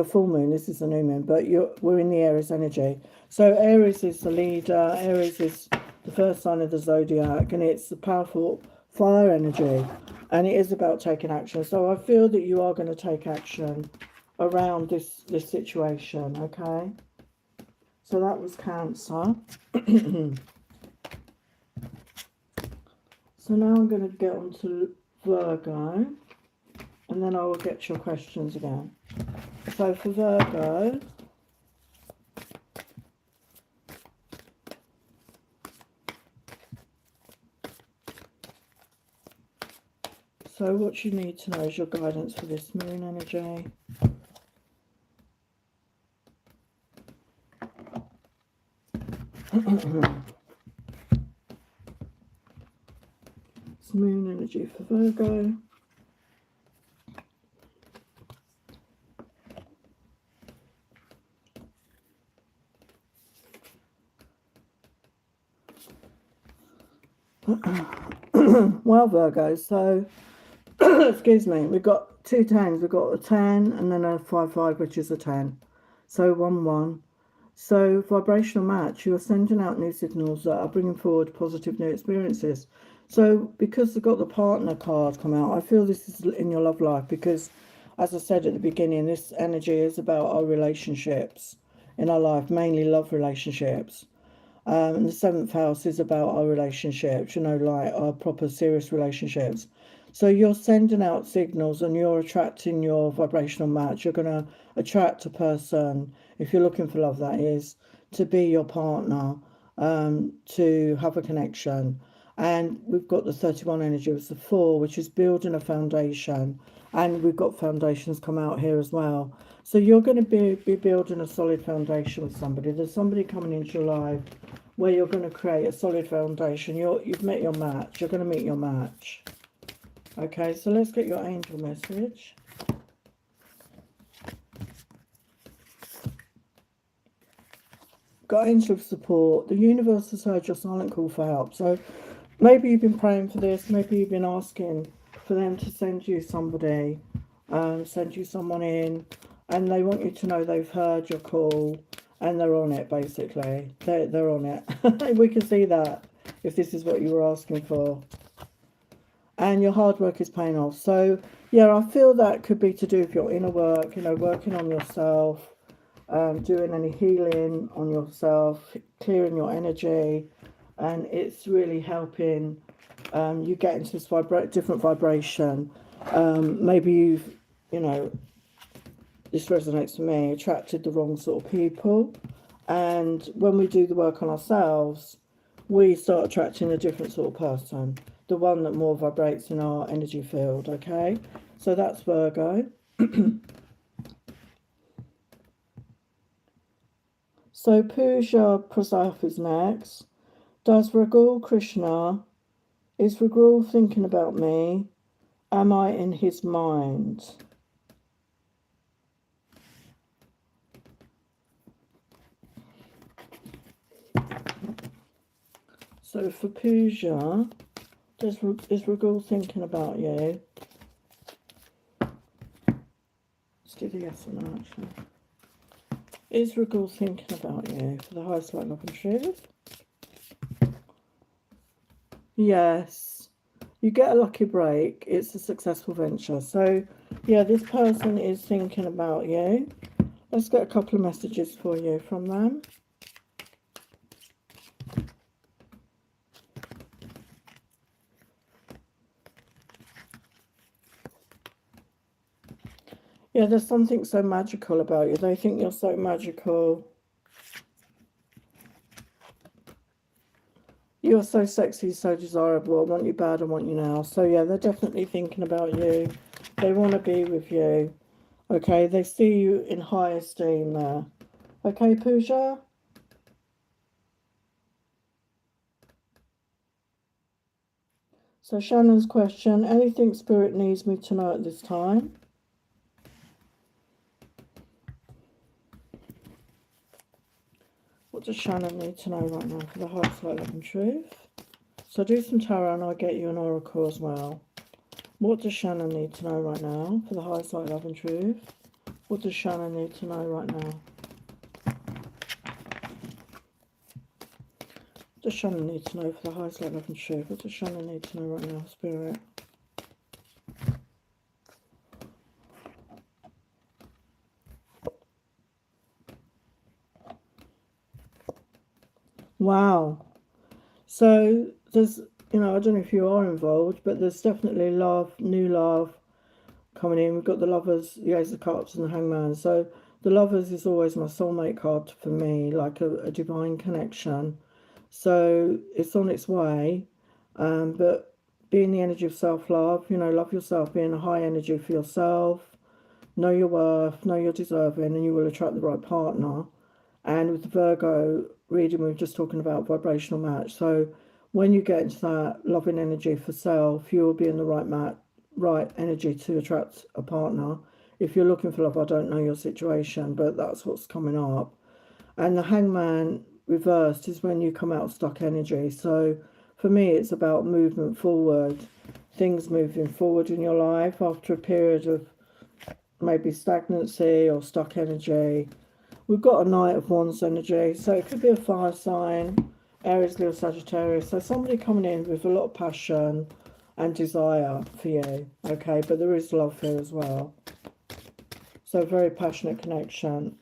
full moon. This is a new moon, but we're in the Aries energy. So Aries is the leader. Aries is the first sign of the zodiac, and it's the powerful fire energy, and it is about taking action. So I feel that you are going to take action around this situation. Okay. So that was Cancer. So now I'm going to get on to Virgo, and then I will get your questions again. So for Virgo, so what you need to know is your guidance for this moon energy. It's moon energy for Virgo. Well, Virgo, so excuse me, we've got two tens. We've got a 10 and then a 5-5, which is a 10. So 1-1. So vibrational match, you are sending out new signals that are bringing forward positive new experiences. So because they've got the partner card come out, I feel this is in your love life because, as I said at the beginning, this energy is about our relationships in our life, mainly love relationships. And the seventh house is about our relationships, like our proper serious relationships. So you're sending out signals and you're attracting your vibrational match. You're going to attract a person, if you're looking for love, that is, to be your partner, to have a connection. And we've got the 31 energy, it's the 4, which is building a foundation. And we've got foundations come out here as well. So you're going to be building a solid foundation with somebody. There's somebody coming into your life where you're going to create a solid foundation. You've met your match. You're going to meet your match. Okay, so let's get your angel message. Got angel support. The universe has heard your silent call for help. So maybe you've been praying for this. Maybe you've been asking for them to send you somebody, send you someone in, and they want you to know they've heard your call and they're on it. Basically, they're on it. We can see that if this is what you were asking for, and your hard work is paying off. So yeah, I feel that could be to do with your inner work. Working on yourself, doing any healing on yourself, clearing your energy, and it's really helping you get into this different vibration. Maybe you've, this resonates with me, attracted the wrong sort of people, and when we do the work on ourselves, we start attracting a different sort of person, the one that more vibrates in our energy field. Okay, so that's Virgo. So Puja Prasad is next. Is Ragul thinking about me? Am I in his mind? So for Puja, is Ragul thinking about you? Let's do the yes or no, actually. Is Ragul thinking about you for the highest light, love and truth? Yes. You get a lucky break. It's a successful venture. So, yeah, this person is thinking about you. Let's get a couple of messages for you from them. Yeah, there's something so magical about you. They think you're so magical. You're so sexy, so desirable. I want you bad, I want you now. So yeah, they're definitely thinking about you. They want to be with you. Okay, they see you in high esteem there. Okay, Pooja? So Shannon's question, anything Spirit needs me to know at this time? What does Shannon need to know right now for the highest light, love and truth? So do some tarot and I'll get you an oracle as well. What does Shannon need to know right now for the highest light, love and truth? What does Shannon need to know right now? What does Shannon need to know for the highest light, love and truth? What does Shannon need to know right now, Spirit? Wow. So there's, I don't know if you are involved, but there's definitely love, new love coming in. We've got the Lovers, the Ace of Cups and the Hangman. So the Lovers is always my soulmate card for me, like a divine connection. So it's on its way. But being the energy of self-love, love yourself, being a high energy for yourself, know your worth, know you're deserving, and you will attract the right partner. And with the Virgo reading, we were just talking about vibrational match. So when you get into that loving energy for self, you'll be in the right energy to attract a partner. If you're looking for love, I don't know your situation, but that's what's coming up. And the Hangman reversed is when you come out of stuck energy. So for me, it's about movement forward, things moving forward in your life after a period of maybe stagnancy or stuck energy. We've got a Knight of Wands energy, so it could be a fire sign, Aries, Leo, Sagittarius. So somebody coming in with a lot of passion and desire for you, okay? But there is love here as well. So very passionate connection.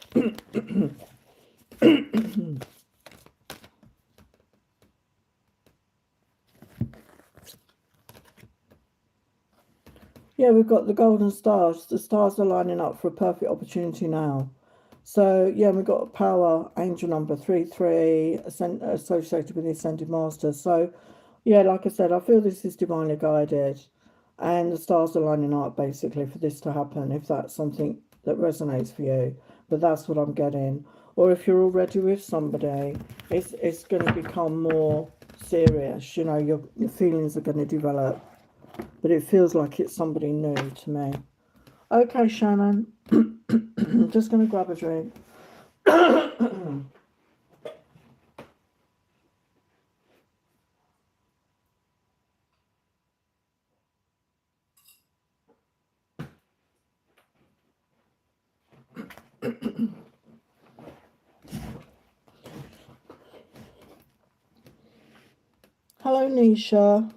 Yeah, we've got the golden stars. The stars are lining up for a perfect opportunity now. So, yeah, we've got power, angel number 33, associated with the Ascended Masters. So, yeah, like I said, I feel this is divinely guided. And the stars are lining up, basically, for this to happen, if that's something that resonates for you. But that's what I'm getting. Or if you're already with somebody, it's going to become more serious. Your feelings are going to develop. But it feels like it's somebody new to me. Okay, Shannon. I'm just going to grab a drink. Hello, Nisha.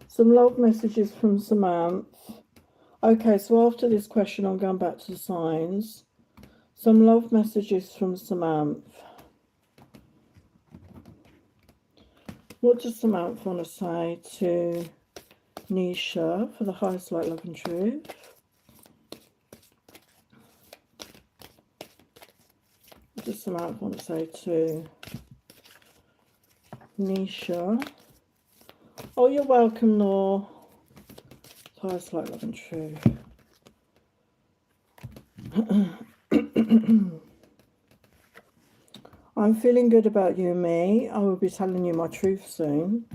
Some love messages from Samantha. Okay, so after this question, I'm going back to the signs. Some love messages from Samantha. What does Samantha want to say to Nisha for the highest light, love and truth? What does Samantha want to say to Nisha? Oh, you're welcome, Law. Highest light, love and truth. I'm feeling good about you and me. I will be telling you my truth soon.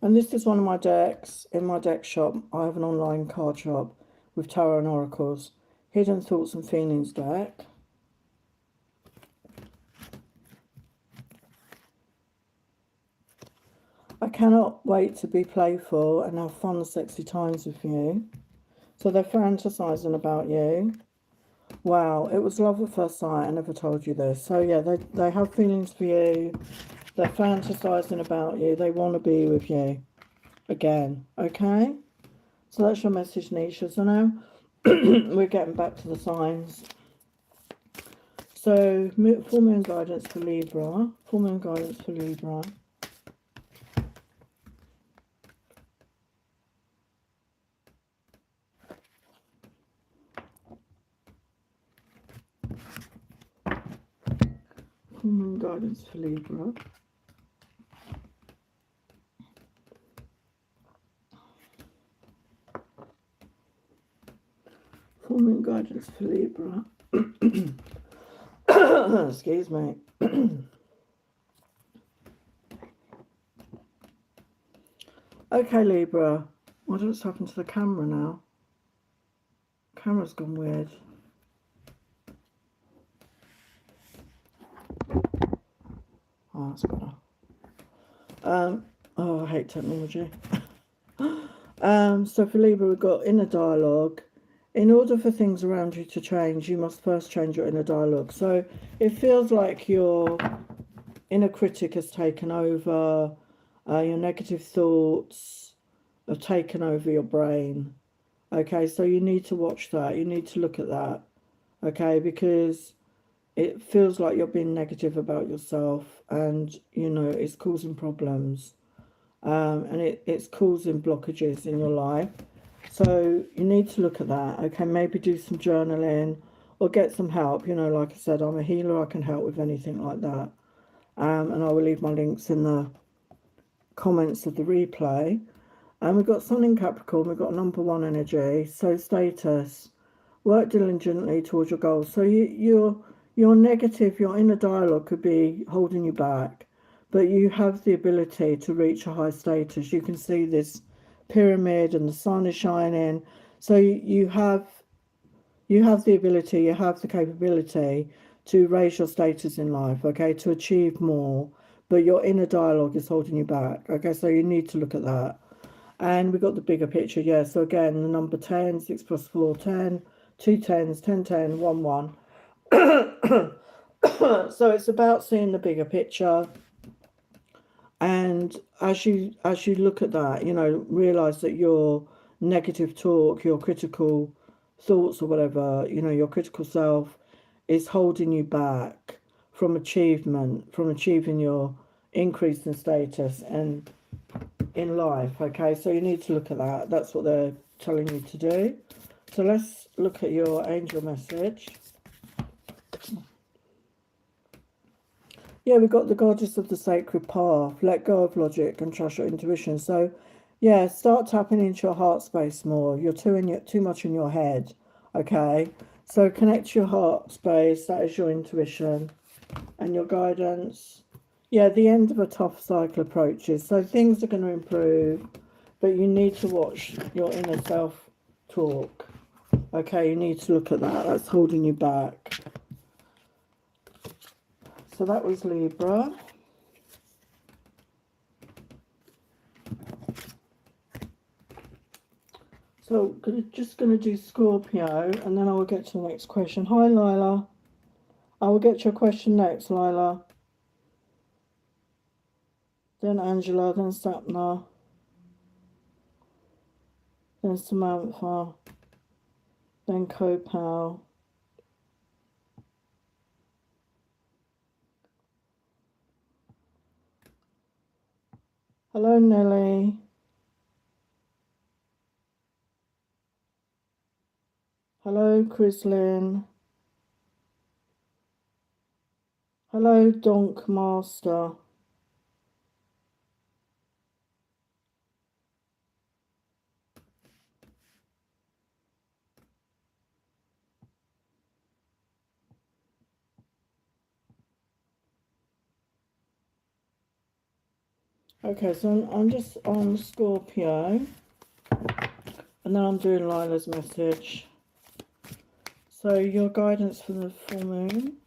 And this is one of my decks. In my deck shop, I have an online card shop with tarot and oracles. Hidden Thoughts and Feelings deck. I cannot wait to be playful and have fun and sexy times with you. So they're fantasizing about you. Wow, it was love at first sight. I never told you this. So yeah, they have feelings for you. They're fantasizing about you. They want to be with you again. Okay? So that's your message, Nisha. So now we're getting back to the signs. So full moon guidance for Libra. Full moon guidance for Libra. Full moon guidance for Libra. Full moon guidance for Libra. Excuse me. Okay, Libra. What's happened to the camera now? Camera's gone weird. Oh, that's better. Oh, I hate technology. So for Libra, we've got inner dialogue. In order for things around you to change, you must first change your inner dialogue. So it feels like your inner critic has taken over, your negative thoughts have taken over your brain. Okay, so you need to watch that. You need to look at that. Okay, because it feels like you're being negative about yourself, and you know it's causing problems, and it's causing blockages in your life. So you need to look at that. Okay, maybe do some journaling or get some help. You know, like I said, I'm a healer. I can help with anything like that. And I will leave my links in the comments of the replay. And we've got Sun in Capricorn. We've got number 1 energy. So status. Work diligently towards your goals. So your negative, your inner dialogue could be holding you back, but you have the ability to reach a high status. You can see this pyramid and the sun is shining. So you have the ability, you have the capability to raise your status in life, okay, to achieve more, but your inner dialogue is holding you back. Okay, so you need to look at that. And we've got the bigger picture, yeah. So again, the number 10, 6 plus 4, 10, 2 10s, 10, 10, 1, 1. So it's about seeing the bigger picture. And as you look at that, you know, realize that your negative talk, your critical thoughts or whatever, you know, your critical self is holding you back from achievement, from achieving your increase in status and in life. Okay, so you need to look at that. That's what they're telling you to do. So let's look at your angel message. Yeah, we've got the goddess of the sacred path. Let go of logic and trust your intuition. So, yeah, start tapping into your heart space more. You're too much in your head. Okay, so connect to your heart space. That is your intuition and your guidance. Yeah, the end of a tough cycle approaches. So things are going to improve, but you need to watch your inner self talk. Okay, you need to look at that. That's holding you back. So that was Libra. So just going to do Scorpio, and then I will get to the next question. Hi, Lila. I will get to your question next, Lila. Then Angela, then Sapna, then Samantha, then Kopal. Hello, Nelly. Hello, Chrislyn. Hello, Donk Master. Okay, so I'm just on Scorpio, and then I'm doing Lila's message. So your guidance for the full moon.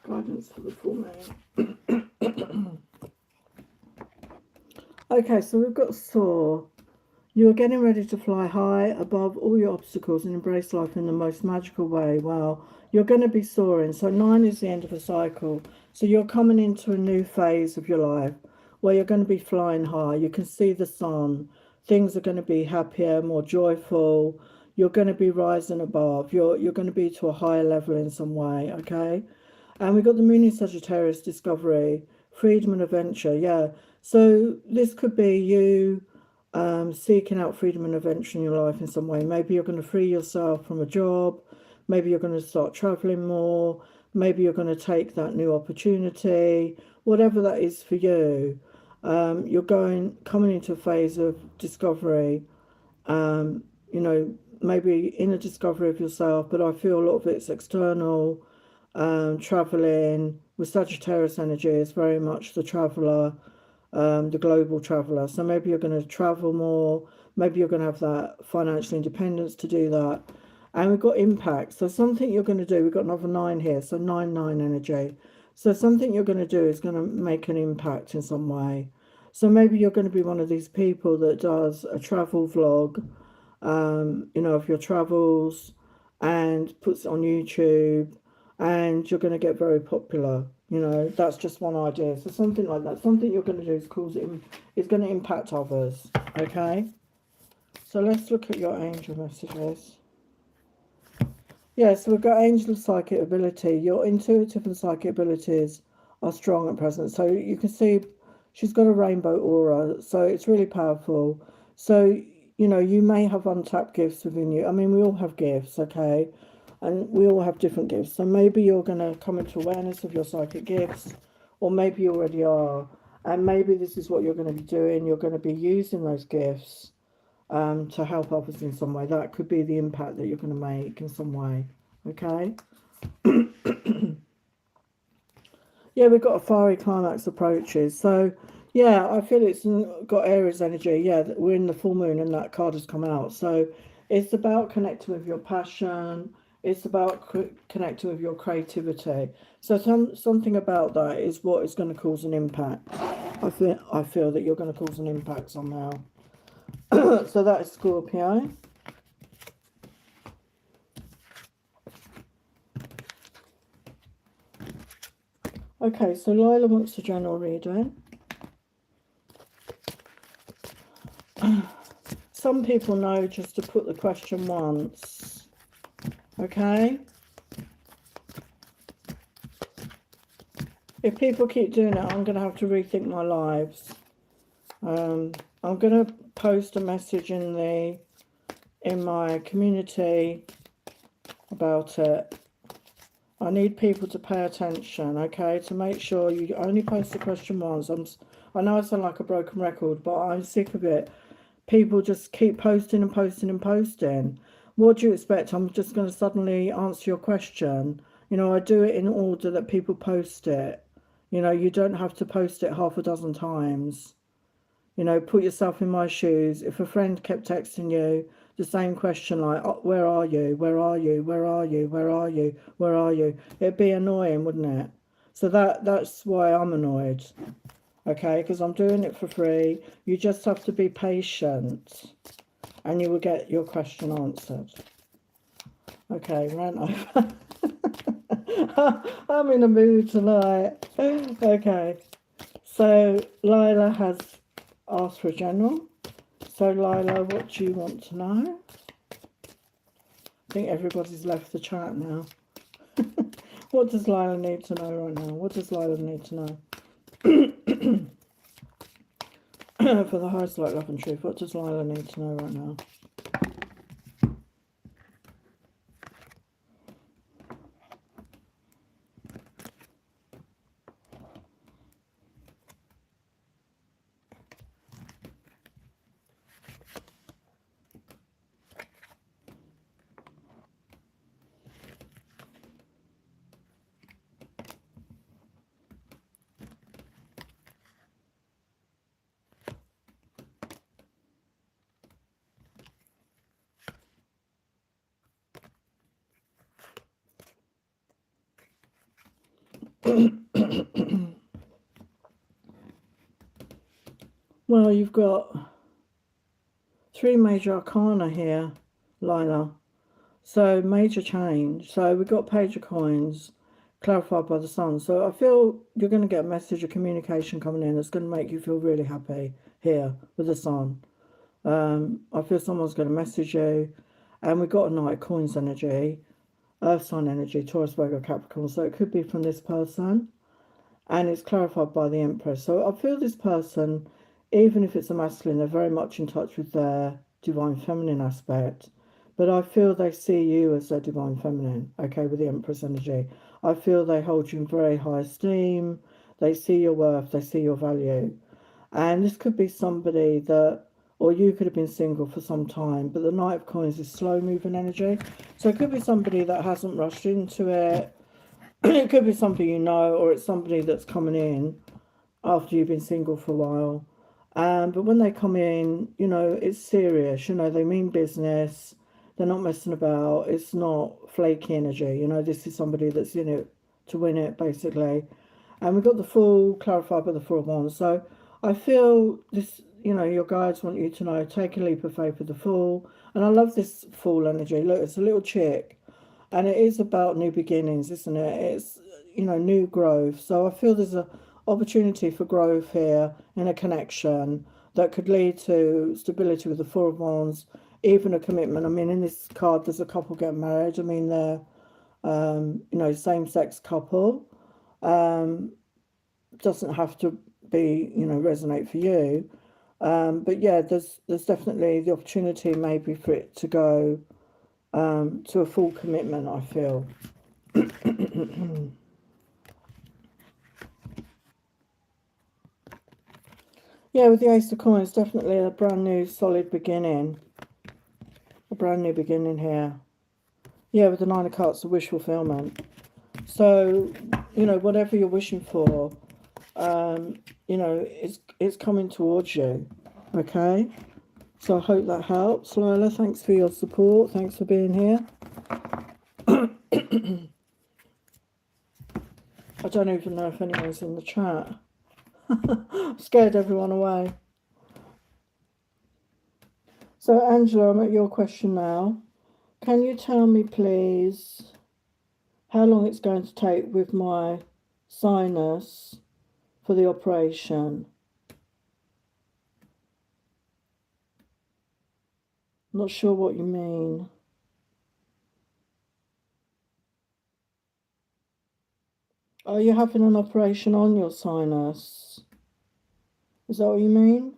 Guidance for the full moon. Okay, so we've got Soar. You are getting ready to fly high above all your obstacles and embrace life in the most magical way. Wow, you're going to be soaring. So 9 is the end of a cycle. So you're coming into a new phase of your life where you're going to be flying high. You can see the sun. things are going to be happier, more joyful. You're going to be rising above. You're going to be to a higher level in some way, okay? And we got the Moon in Sagittarius, discovery, freedom and adventure. Yeah. So this could be you seeking out freedom and adventure in your life in some way. Maybe you're going to free yourself from a job. Maybe you're going to start traveling more. Maybe you're going to take that new opportunity. Whatever that is for you, you're coming into a phase of discovery. Um, you know, maybe in a discovery of yourself, but I feel a lot of it's external. Traveling with Sagittarius energy is very much the traveler, the global traveler. So maybe you're going to travel more. Maybe you're going to have that financial independence to do that. And we've got impact. So something you're going to do, we've got another 9 here. So 9, 9 energy. So something you're going to do is going to make an impact in some way. So maybe you're going to be one of these people that does a travel vlog, of your travels and puts it on YouTube, and you're going to get very popular. That's just one idea. So something like that. Something you're going to do is going to impact others. Okay. So let's look at your angel messages. Yes, we've got angel psychic ability. Your intuitive and psychic abilities are strong at present. So you can see she's got a rainbow aura. So it's really powerful. So, you may have untapped gifts within you. I mean, we all have gifts, okay? And we all have different gifts. So maybe you're going to come into awareness of your psychic gifts, or maybe you already are. And maybe this is what you're going to be doing. You're going to be using those gifts to help others in some way. That could be the impact that you're going to make in some way. Okay. Yeah, we've got a fiery climax approaches. So, yeah, I feel it's got Aries energy. Yeah, we're in the full moon and that card has come out. So it's about connecting with your passion. It's about connecting with your creativity. So something about that is what is going to cause an impact. I feel that you're going to cause an impact somehow. So that is Scorpio. Okay, so Lila wants a general reading. Some people know just to put the question once. Okay? If people keep doing it, I'm going to have to rethink my lives. I'm going to post a message in my community about it. I need people to pay attention, okay? To make sure you only post the question once. I know I sound like a broken record, but I'm sick of it. People just keep posting and posting and posting. What do you expect? I'm just going to suddenly answer your question. I do it in order that people post it. You don't have to post it half a dozen times. Put yourself in my shoes. If a friend kept texting you the same question like, oh, where are you? Where are you? Where are you? Where are you? Where are you? It'd be annoying, wouldn't it? So that's why I'm annoyed. Okay, because I'm doing it for free. You just have to be patient and you will get your question answered. Okay, rant over. I'm in a mood tonight. Okay, so Lila has asked for a general. So Lila, what do you want to know? I think everybody's left the chat now. What does Lila need to know right now? What does Lila need to know? For the highest light, love and truth, what does Lila need to know right now? Well, you've got 3 major arcana here, Lila. So major change. So we've got Page of Coins, clarified by the Sun. So I feel you're going to get a message of communication coming in that's going to make you feel really happy here with the Sun. I feel someone's going to message you. And we got a Knight of Coins energy, Earth sign energy, Taurus, Virgo, Capricorn. So it could be from this person. And it's clarified by the Empress. So I feel this person, even if it's a masculine, they're very much in touch with their divine feminine aspect. But I feel they see you as their divine feminine, okay, with the Empress energy. I feel they hold you in very high esteem. They see your worth, they see your value. And this could be somebody that, or you could have been single for some time, but the Knight of Coins is slow moving energy. So it could be somebody that hasn't rushed into it. It could be somebody you know, or it's somebody that's coming in after you've been single for a while. But when they come in, it's serious. They mean business. They're not messing about. It's not flaky energy. This is somebody that's in it to win it, basically. And we've got the Fool clarified by the Four of Wands. So I feel this, your guides want you to know, take a leap of faith with the Fool. And I love this Fool energy. Look, it's a little chick. And it is about new beginnings, isn't it? It's, new growth. So I feel there's a opportunity for growth here in a connection that could lead to stability with the Four of Wands, even a commitment. I mean, in this card, there's a couple getting married. I mean, they're, same-sex couple. Doesn't have to be, resonate for you. But yeah, there's definitely the opportunity maybe for it to go to a full commitment, I feel. Yeah, with the Ace of Coins, definitely a brand new solid beginning. A brand new beginning here. Yeah, with the Nine of Cups, a wish fulfillment. So, whatever you're wishing for, it's coming towards you. Okay? So I hope that helps. Lila, thanks for your support. Thanks for being here. I don't even know if anyone's in the chat. Scared everyone away. So, Angela, I'm at your question now. Can you tell me, please, how long it's going to take with my sinus for the operation? Not sure what you mean. Are you having an operation on your sinus? Is that what you mean?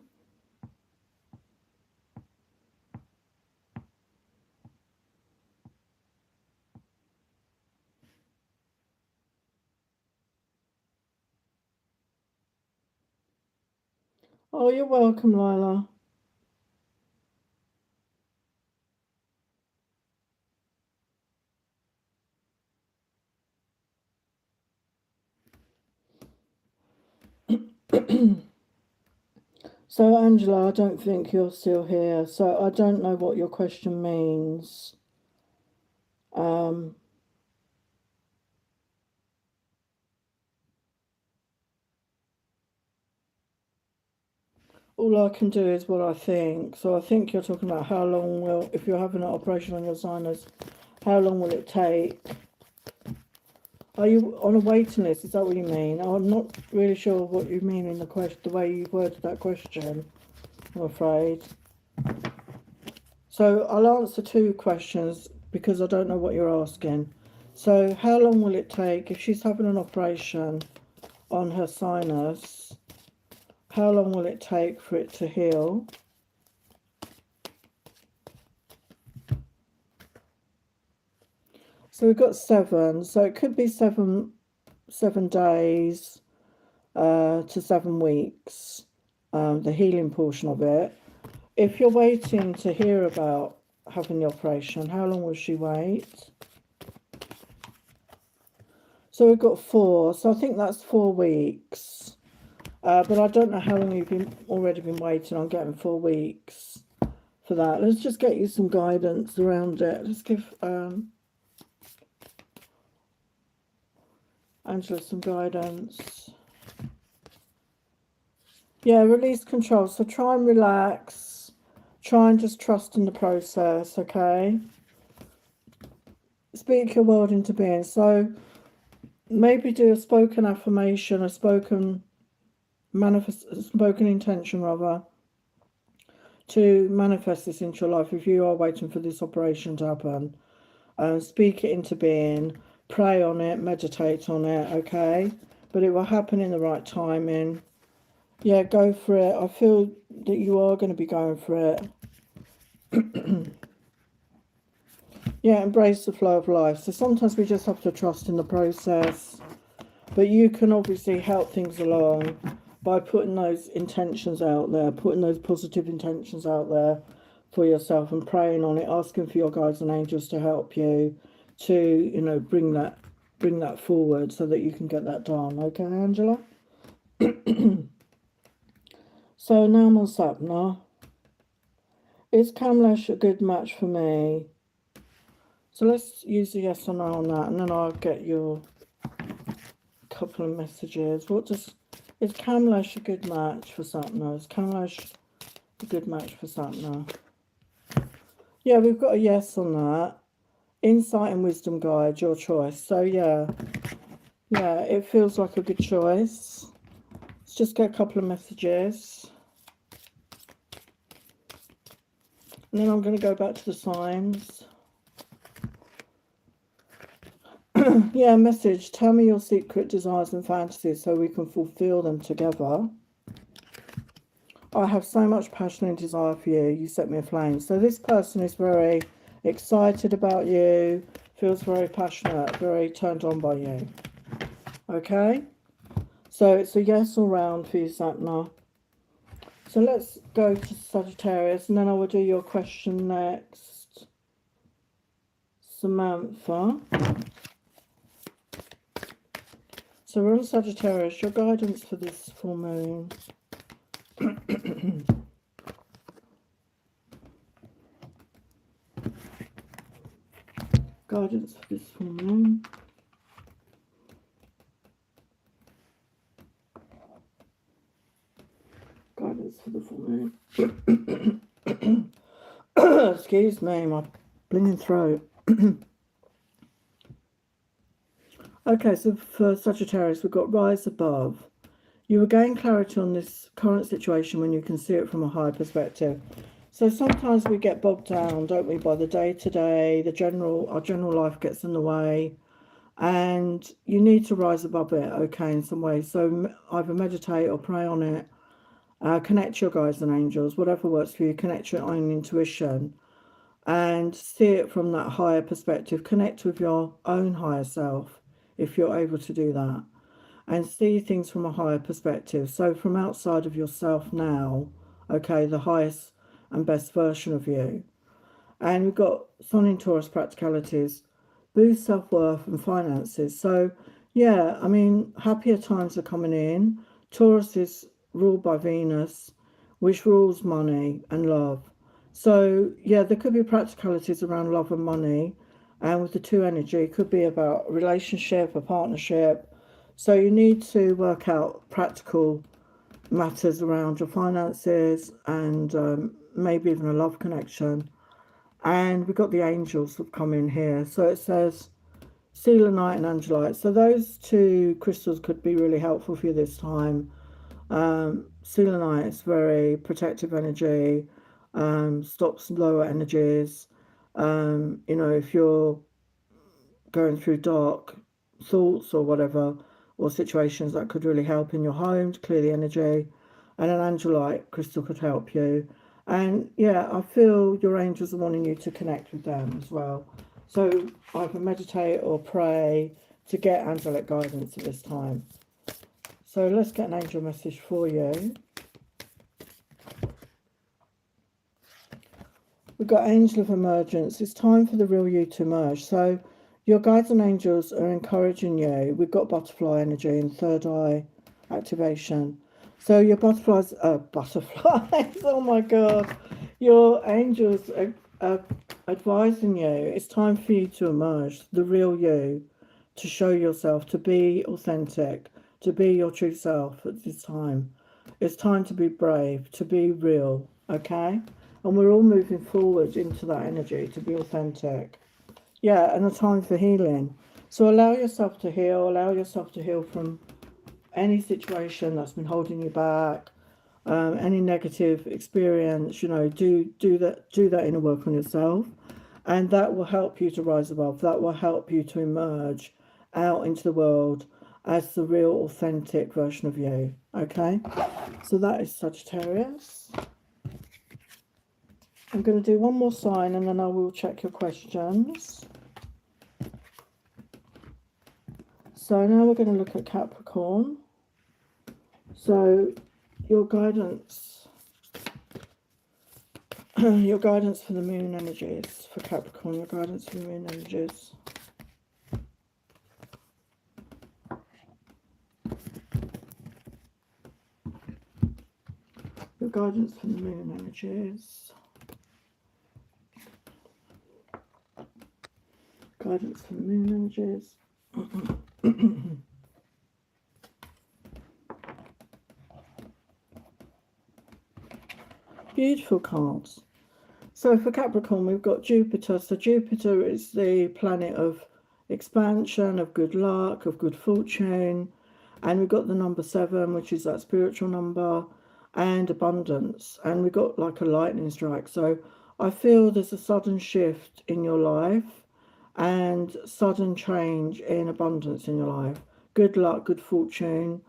Oh, you're welcome, Lila. So, Angela, I don't think you're still here. So, I don't know what your question means. All I can do is what I think. So, I think you're talking about how long will, if you're having an operation on your sinus, how long will it take? Are you on a waiting list? Is that what you mean? I'm not really sure what you mean in the question, the way you worded that question, I'm afraid. So I'll answer two questions because I don't know what you're asking. So how long will it take if she's having an operation on her sinus? How long will it take for it to heal? So we've got 7. So it could be 7 days to 7 weeks, the healing portion of it. If you're waiting to hear about having the operation, how long will she wait? So we've got 4. So I think that's 4 weeks. But I don't know how long you've already been waiting on getting 4 weeks for that. Let's just get you some guidance around it. Let's give Angela some guidance. Yeah, release control. So try and relax. Try and just trust in the process, okay? Speak your world into being. So maybe do a spoken affirmation, a spoken intention rather. to manifest this into your life. If you are waiting for this operation to happen, speak it into being, pray on it, meditate on it, okay? But it will happen in the right timing. Yeah, go for it. I feel that you are going to be going for it. Yeah, embrace the flow of life. So sometimes we just have to trust in the process. But you can obviously help things along by putting those intentions out there, putting those positive intentions out there for yourself and praying on it, asking for your guides and angels to help you to, you know, bring that forward so that you can get that done. Okay, Angela? So now I'm on Sapna. Is Kamlesh a good match for me? So let's use the yes or no on that, and then I'll get your couple of messages. Is Kamlesh a good match for Sapna? Is Kamlesh a good match for Sapna? Yeah, we've got a yes on that. Insight and wisdom guide, your choice. So yeah, it feels like a good choice. Let's just get a couple of messages. And then I'm going to go back to the signs. Yeah, message. Tell me your secret desires and fantasies so we can fulfill them together. I have so much passion and desire for you. You set me aflame. So this person is very excited about you, feels very passionate, very turned on by you. Okay? So it's a yes all round for you, Sapna. So let's go to Sagittarius, and then I will do your question next. Samantha. So we're on Sagittarius. Your guidance for this full moon. Guidance for this full moon. Guidance for the full moon. Excuse me, my blinging throat. Okay, so for Sagittarius, we've got rise above. You will gain clarity on this current situation when you can see it from a higher perspective. So sometimes we get bogged down, don't we, by the day-to-day, our general life gets in the way, and you need to rise above it, okay, in some way. So either meditate or pray on it, connect your guides and angels, whatever works for you, connect your own intuition, and see it from that higher perspective. Connect with your own higher self, if you're able to do that, and see things from a higher perspective. So from outside of yourself now, okay, the highest and best version of you. And we've got Sun in Taurus practicalities, boost self-worth and finances. So yeah, I mean, happier times are coming in. Taurus is ruled by Venus, which rules money and love. So yeah, there could be practicalities around love and money, and with the two energy, it could be about a relationship, a partnership. So you need to work out practical matters around your finances and maybe even a love connection. And we've got the angels have come in here. So it says selenite and angelite. So those two crystals could be really helpful for you this time. Selenite is very protective energy, stops lower energies. You know, if you're going through dark thoughts or whatever, or situations, that could really help in your home to clear the energy. And an angelite crystal could help you. And yeah, I feel your angels are wanting you to connect with them as well. So either meditate or pray to get angelic guidance at this time. So let's get an angel message for you. We've got Angel of Emergence. It's time for the real you to emerge. So your guides and angels are encouraging you. We've got butterfly energy and third eye activation. So your butterflies, oh my God. Your angels are advising you. It's time for you to emerge, the real you, to show yourself, to be authentic, to be your true self at this time. It's time to be brave, to be real, okay? And we're all moving forward into that energy, to be authentic. Yeah, and a time for healing. So allow yourself to heal. Allow yourself to heal from any situation that's been holding you back. any negative experience, do that inner work on yourself, and that will help you to rise above. That will help you to emerge out into the world as the real authentic version of you. Okay, so that is Sagittarius. I'm going to do one more sign and then I will check your questions. So now we're going to look at Capricorn. So your guidance your guidance for the moon energies for Capricorn, your guidance for the moon energies. Your guidance for the moon energies. Guidance for the moon energies. Beautiful cards. So for Capricorn, we've got Jupiter. So Jupiter is the planet of expansion, of good luck, of good fortune. And we've got the number 7, which is that spiritual number, and abundance. And we've got like a lightning strike. So I feel there's a sudden shift in your life and sudden change in abundance in your life. Good luck, good fortune.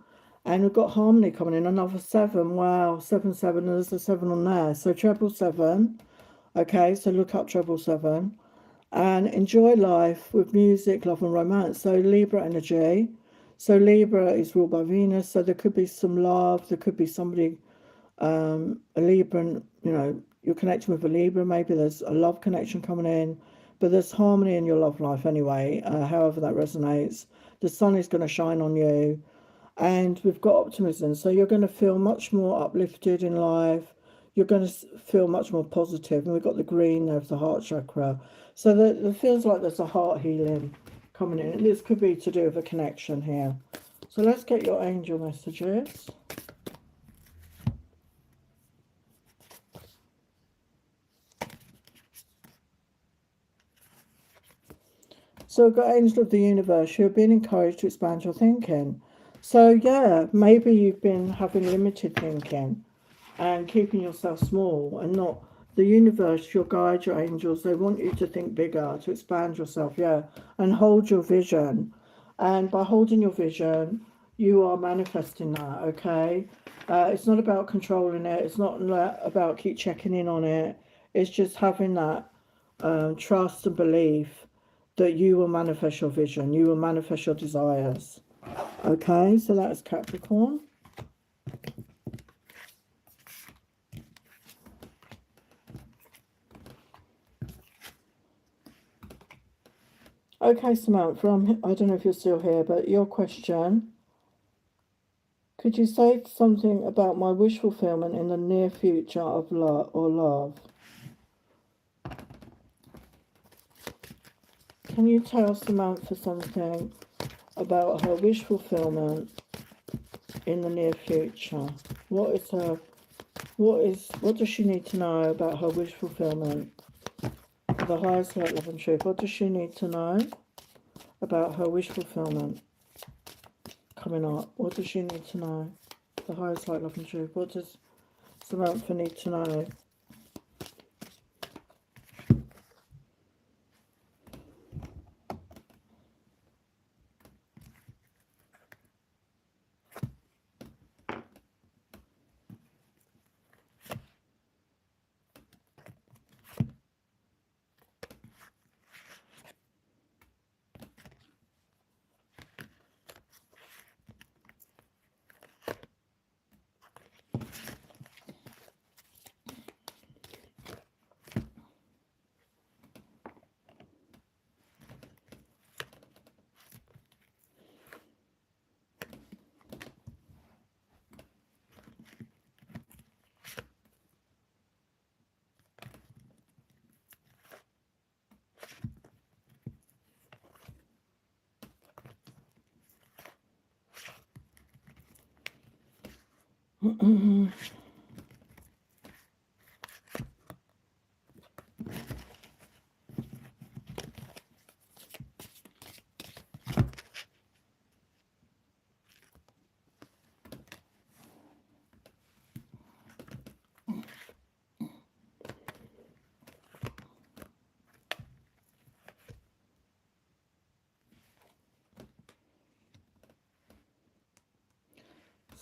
And we've got harmony coming in, another 7. Wow, 7, 7, there's a 7 on there. So treble 7. Okay, so look up treble 7. And enjoy life with music, love and romance. So Libra energy. So Libra is ruled by Venus. So there could be some love. There could be somebody, a Libra, you're connecting with a Libra. Maybe there's a love connection coming in. But there's harmony in your love life anyway, however that resonates. The sun is going to shine on you. And we've got optimism. So you're going to feel much more uplifted in life. You're going to feel much more positive. And we've got the green there of the heart chakra. So it feels like there's a heart healing coming in. And this could be to do with a connection here. So let's get your angel messages. So we've got angel of the universe. You're being encouraged to expand your thinking. So yeah, maybe you've been having limited thinking and keeping yourself small, and not the universe, your guide, your angels, they want you to think bigger, to expand yourself, yeah, and hold your vision. And by holding your vision, you are manifesting that, okay? It's not about controlling it. It's not about keep checking in on it. It's just having that trust and belief that you will manifest your vision. You will manifest your desires. Okay, so that's Capricorn. Okay, Samantha, I don't know if you're still here, but your question. Could you say something about my wish fulfillment in the near future of love? Can you tell Samantha something about her wish fulfillment in the near future? What does she need to know about her wish fulfillment? The highest light, love and truth. What does she need to know about her wish fulfillment coming up? What does she need to know? The highest light, love and truth. What does Samantha need to know?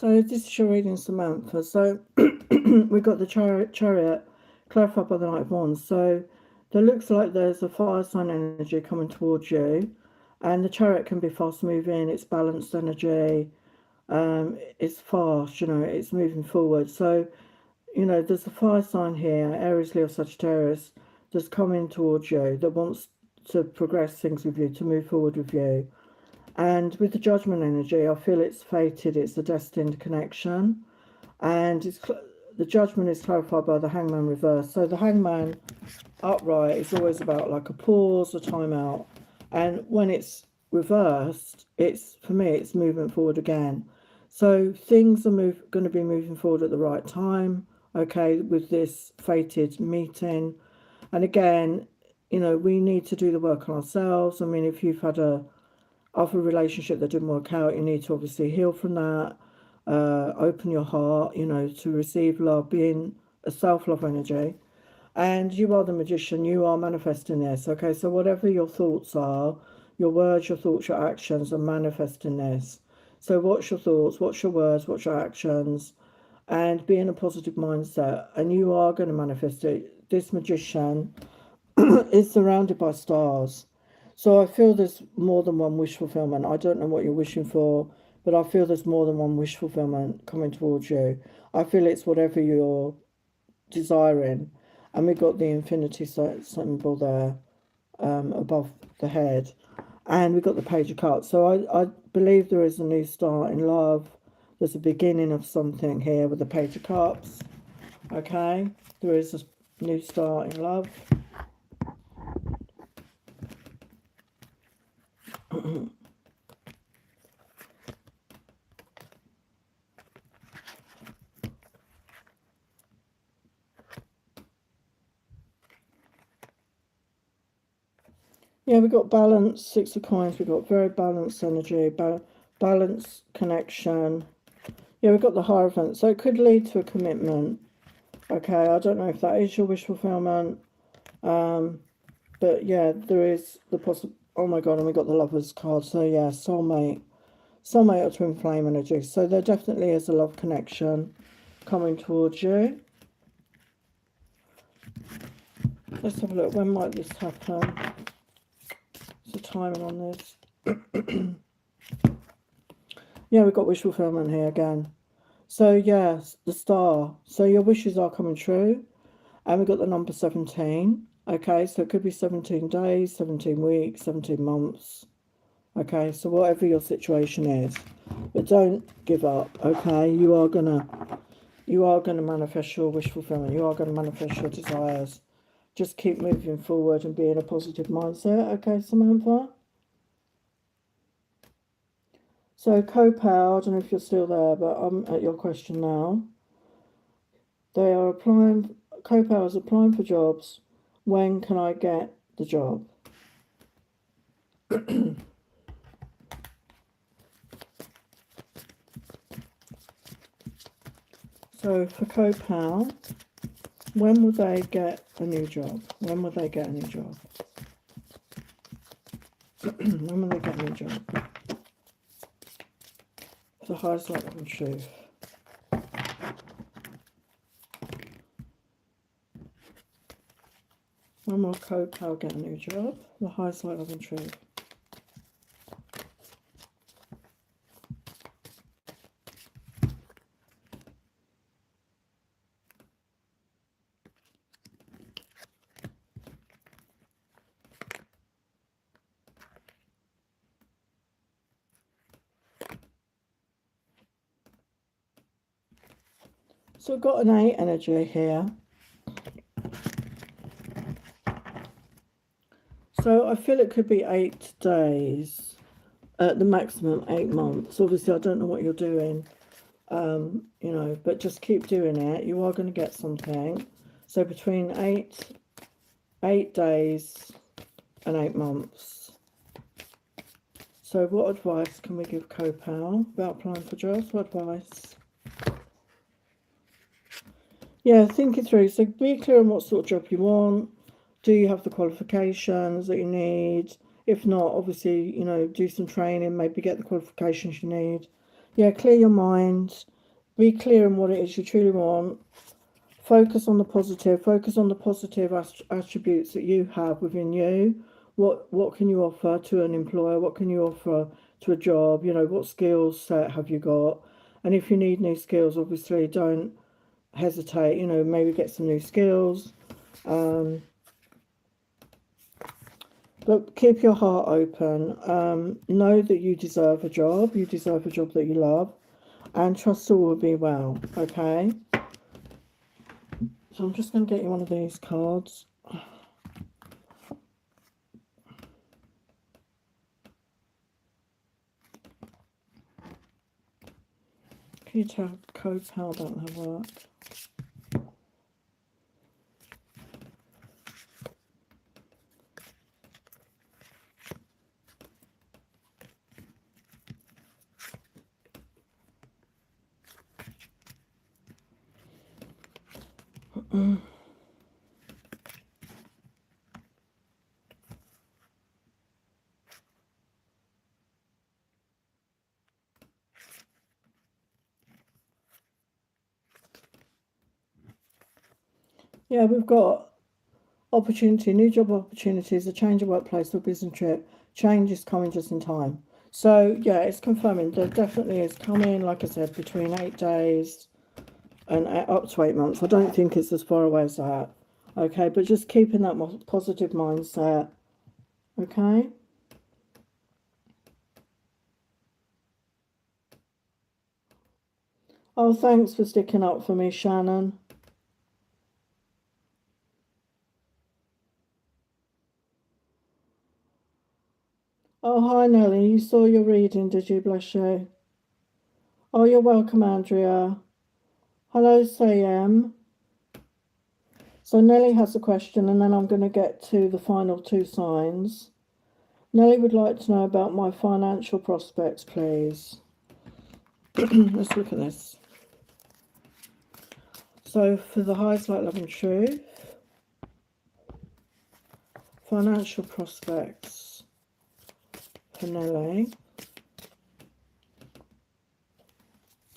So this is your reading, Samantha. So we've got the chariot clarified by the Knight of Wands. So there looks like there's a fire sign energy coming towards you, and the chariot can be fast moving. It's balanced energy. It's fast. It's moving forward. So there's a fire sign here, Aries, Leo, Sagittarius, that's coming towards you that wants to progress things with you, to move forward with you. And with the judgment energy, I feel it's fated, it's a destined connection. And the judgment is clarified by the hangman reverse. So the hangman upright is always about like a pause, a timeout. And when it's reversed, for me, it's movement forward again. So things are going to be moving forward at the right time, okay, with this fated meeting. And again, we need to do the work on ourselves. I mean, if you've had a relationship that didn't work out, you need to obviously heal from that, open your heart, to receive love, being a self-love energy. And you are the magician, you are manifesting this, okay? So whatever your thoughts are, your words, your thoughts, your actions are manifesting this. So what's your thoughts, what's your words, what's your actions? And be in a positive mindset, and you are going to manifest it. This magician is surrounded by stars. So I feel there's more than one wish fulfillment. I don't know what you're wishing for, but I feel there's more than one wish fulfillment coming towards you. I feel it's whatever you're desiring. And we've got the infinity symbol there above the head. And we've got the Page of Cups. So I believe there is a new start in love. There's a beginning of something here with the Page of Cups. Okay? There is a new start in love. Yeah, we've got balance, Six of Coins. We've got very balanced energy, balanced connection. Yeah, we've got the Hierophant. So it could lead to a commitment. Okay, I don't know if that is your wish fulfillment. But yeah, there is the possible. Oh my God, and we got the Lovers card. So yeah, soulmate or twin flame energy. So there definitely is a love connection coming towards you. Let's have a look. When might this happen? What's the timing on this? Yeah, we've got wish fulfillment here again. So yes, the star. So your wishes are coming true. And we've got the number 17. Okay, so it could be 17 days, 17 weeks, 17 months. Okay, so whatever your situation is. But don't give up, okay? You are gonna manifest your wish fulfillment. You are gonna manifest your desires. Just keep moving forward and be in a positive mindset, okay, Samantha? So CoPal, I don't know if you're still there, but I'm at your question now. They are applying, CoPal is applying for jobs. When can I get the job? So for CoPal, when will they get a new job? When will they get a new job? When will they get a new job? The highest likelihood truth. When will CoPal get a new job? The highest likelihood truth. So I've got an 8 energy here. So I feel it could be 8 days, at the maximum 8 months. Obviously, I don't know what you're doing, but just keep doing it. You are going to get something. So between 8 days and 8 months. So what advice can we give CoPal about applying for jobs? What advice? Yeah, think it through. So be clear on what sort of job you want. Do you have the qualifications that you need? If not, obviously, do some training, maybe get the qualifications you need. Yeah, clear your mind. Be clear on what it is you truly want. Focus on the positive. Focus on the positive attributes that you have within you. What can you offer to an employer? What can you offer to a job? What skills set have you got? And if you need new skills, obviously don't hesitate. Maybe get some new skills. But keep your heart open. Know that you deserve a job. You deserve a job that you love. And trust all will be well. Okay? So I'm just going to get you one of these cards. Can you tell codes how that work? Yeah, we've got opportunity, new job opportunities, a change of workplace or business trip. Change is coming just in time. So yeah, it's confirming there definitely is coming, like I said, between 8 days and up to 8 months. I don't think it's as far away as that. Okay, but just keeping that positive mindset. Okay. Oh, thanks for sticking up for me, Shannon. Oh, hi, Nelly. You saw your reading, did you? Bless you. Oh, you're welcome, Andrea. Hello, Sam. So Nelly has a question, and then I'm going to get to the final two signs. Nelly would like to know about my financial prospects, please. Let's look at this. So for the highest light, love and truth, financial prospects for Nelly.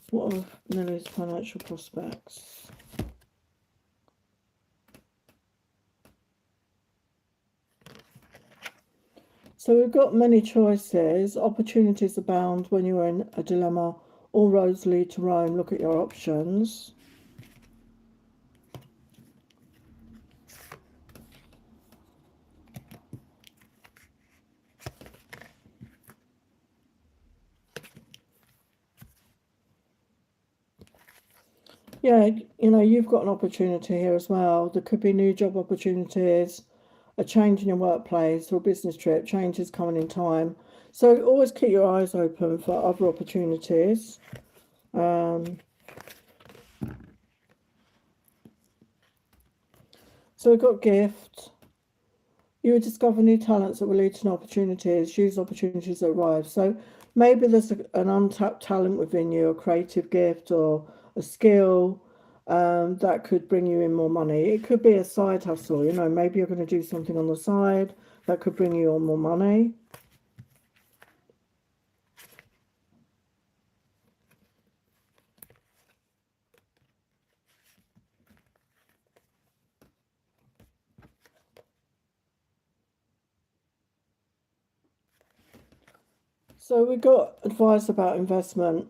What are Nelly's financial prospects? So we've got many choices. Opportunities abound when you're in a dilemma. All roads lead to Rome. Look at your options. Yeah, you've got an opportunity here as well. There could be new job opportunities, a change in your workplace or business trip, changes coming in time. So always keep your eyes open for other opportunities. So we've got gift. You will discover new talents that will lead to new opportunities. Use opportunities that arrive. So maybe there's an untapped talent within you, a creative gift or a skill that could bring you in more money. It could be a side hustle. Maybe you're going to do something on the side that could bring you on more money. So we got advice about investment.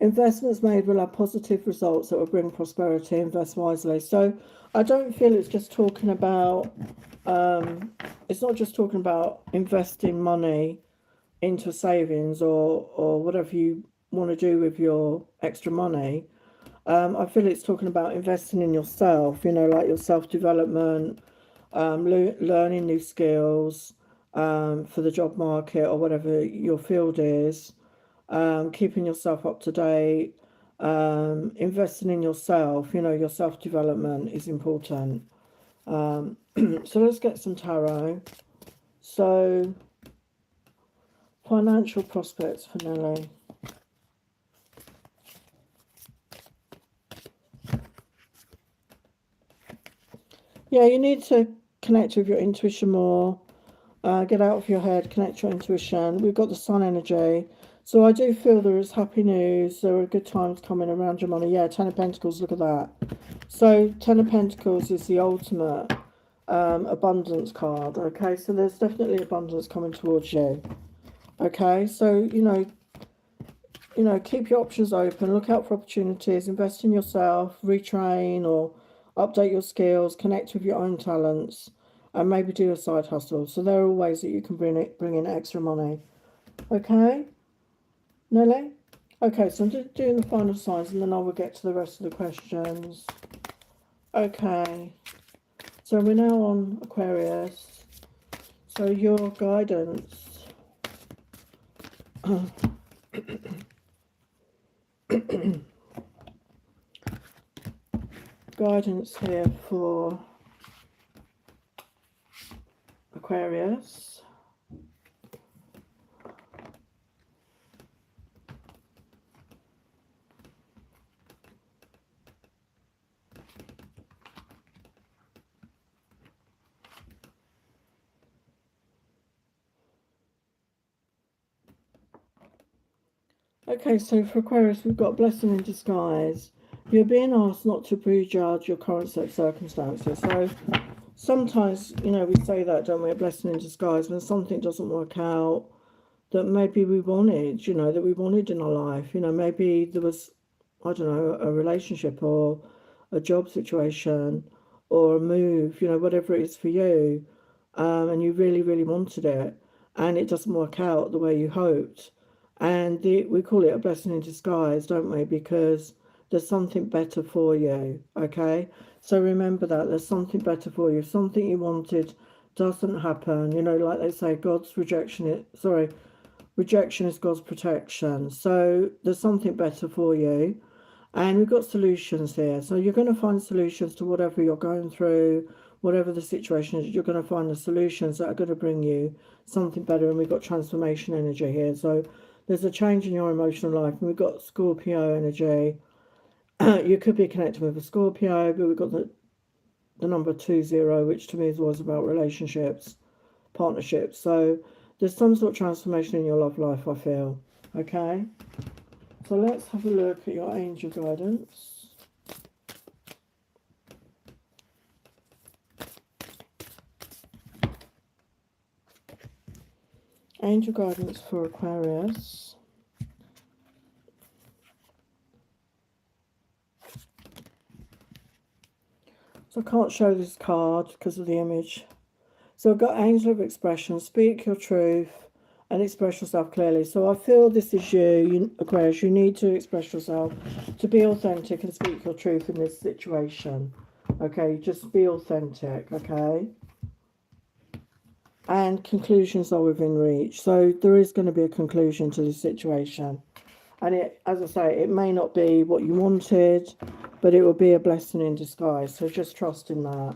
Investments made will have positive results that will bring prosperity. Invest wisely. So I don't feel it's just talking about. It's not just talking about investing money into savings or whatever you want to do with your extra money. I feel it's talking about investing in yourself. Like your self development, learning new skills for the job market or whatever your field is, keeping yourself up to date, investing in yourself. Your self development is important. So let's get some tarot. So, financial prospects for Nelly. Yeah, you need to connect with your intuition more. Get out of your head, connect your intuition. We've got the sun energy. So I do feel there is happy news. There are good times coming around your money. Yeah, Ten of Pentacles, look at that. So Ten of Pentacles is the ultimate abundance card. Okay, so there's definitely abundance coming towards you. Okay, so keep your options open, look out for opportunities, invest in yourself, retrain or update your skills, connect with your own talents, and maybe do a side hustle. So there are ways that you can bring in extra money. Okay, Nelly? Okay, so I'm just doing the final signs and then I will get to the rest of the questions. Okay, so we're now on Aquarius. So your guidance. Guidance here for Aquarius. Okay, so for Aquarius, we've got blessing in disguise. You're being asked not to prejudge your current set of circumstances. So sometimes, we say that, don't we? A blessing in disguise when something doesn't work out that maybe we wanted, that we wanted in our life. Maybe there was, I don't know, a relationship or a job situation or a move, whatever it is for you, and you really, really wanted it, and it doesn't work out the way you hoped. And we call it a blessing in disguise, don't we? Because there's something better for you, okay? So remember that there's something better for you. If something you wanted doesn't happen, like they say, rejection is God's protection. So there's something better for you. And we've got solutions here. So you're going to find solutions to whatever you're going through, whatever the situation is. You're going to find the solutions that are going to bring you something better. And we've got transformation energy here. So there's a change in your emotional life. And we've got Scorpio energy. You could be connected with a Scorpio, but we've got the number 20, which to me is always about relationships, partnerships. So there's some sort of transformation in your love life, I feel. Okay? So let's have a look at your angel guidance. Angel guidance for Aquarius. So I can't show this card because of the image. So I've got angel of expression, speak your truth and express yourself clearly. So I feel this is you, Aquarius. You need to express yourself, to be authentic and speak your truth in this situation. Okay, just be authentic, okay? And conclusions are within reach. So there is going to be a conclusion to this situation. And it, as I say, it may not be what you wanted, but it will be a blessing in disguise. So just trust in that.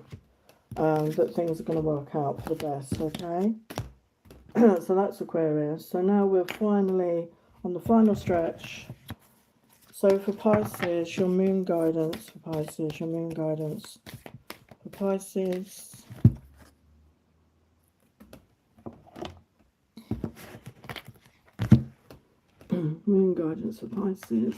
That things are going to work out for the best, okay? So that's Aquarius. So now we're finally on the final stretch. So for Pisces, your moon guidance. For Pisces, your moon guidance. For Pisces. Moon guidance for Pisces.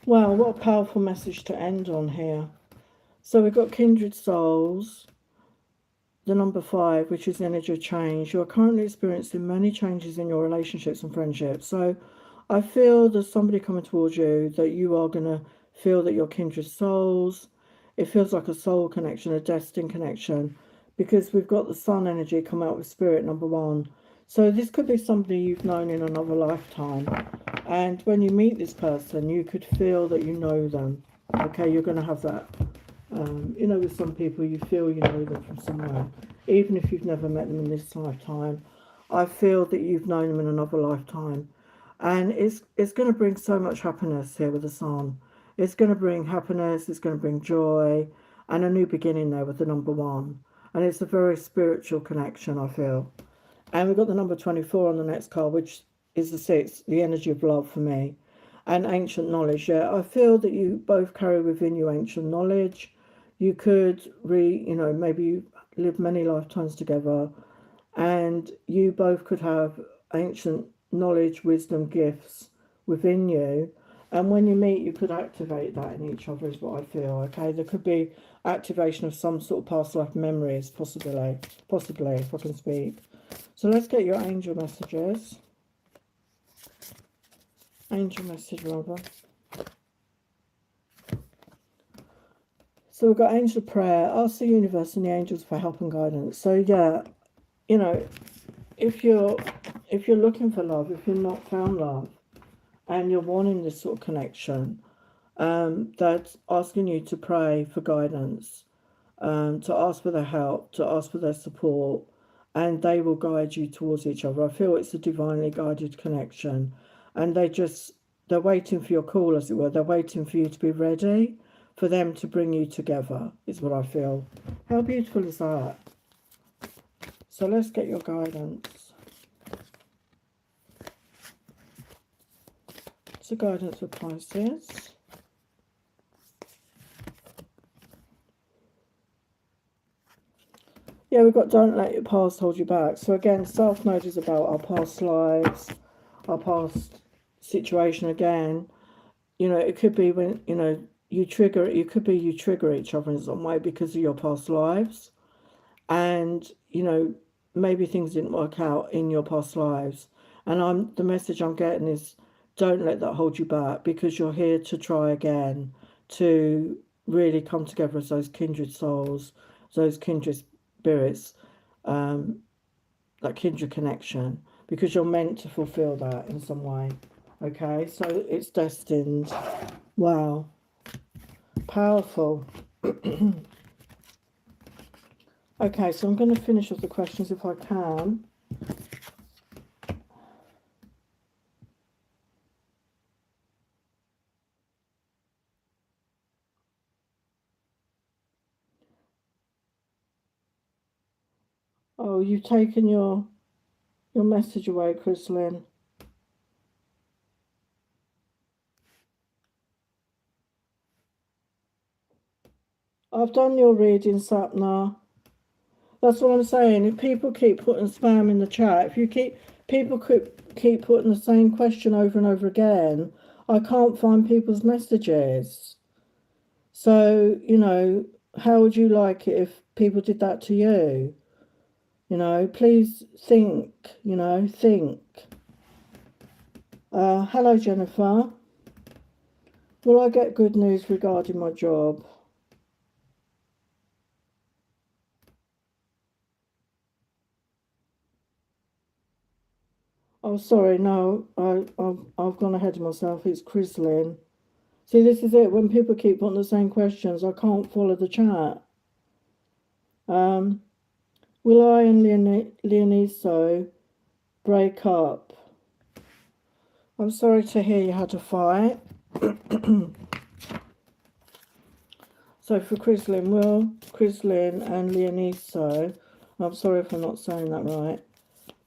Wow, what a powerful message to end on here. So we've got kindred souls, the number 5, which is energy of change. You are currently experiencing many changes in your relationships and friendships. So I feel there's somebody coming towards you that you are going to feel that you're kindred souls. It feels like a soul connection, a destined connection, because we've got the sun energy come out with spirit, number 1. So this could be somebody you've known in another lifetime. And when you meet this person, you could feel that you know them. Okay, you're going to have that. With some people, you feel you know them from somewhere. Even if you've never met them in this lifetime, I feel that you've known them in another lifetime. And it's going to bring so much happiness here with the sun. It's going to bring happiness, it's going to bring joy, and a new beginning there with the number 1. And it's a very spiritual connection, I feel. And we've got the number 24 on the next card, which is the 6, the energy of love for me. And ancient knowledge. Yeah, I feel that you both carry within you ancient knowledge. You could maybe you live many lifetimes together, and you both could have ancient knowledge, wisdom, gifts within you. And when you meet, you could activate that in each other, is what I feel. Okay, there could be activation of some sort of past life memories, possibly, if I can speak. So let's get your angel messages. Angel message, rather. So we've got angel prayer. Ask the universe and the angels for help and guidance. So yeah, you know, if you're looking for love, if you're not found love, and you're wanting this sort of connection, that's asking you to pray for guidance, to ask for their help, to ask for their support, and they will guide you towards each other. I feel it's a divinely guided connection, and they're waiting for your call, as it were. They're waiting for you to be ready for them to bring you together, is what I feel. How beautiful is that? So let's get your guidance. It's a guidance for Pisces. Yeah, we've got don't let your past hold you back. So again, self-knowledge is about our past lives, our past situation again. It could be when, you trigger each other in some way because of your past lives. And, maybe things didn't work out in your past lives. And the message I'm getting is don't let that hold you back, because you're here to try again, to really come together as those kindred souls, those kindred spirits, that kindred connection, because you're meant to fulfill that in some way. Okay, so it's destined. Wow. Powerful. Okay, so I'm going to finish off the questions if I can. Oh, you've taken your message away, Chrislyn. I've done your reading, Sapna. That's what I'm saying. If people keep putting spam in the chat, people keep putting the same question over and over again, I can't find people's messages. So, how would you like it if people did that to you? Please think, think. Hello, Jennifer. Will I get good news regarding my job? Oh, sorry, no, I've gone ahead of myself. It's Chrislyn. See, this is it. When people keep putting the same questions, I can't follow the chat. Will I and Leoniso break up? I'm sorry to hear you had a fight. So for Chrislyn, will Chrislyn and Leoniso, I'm sorry if I'm not saying that right,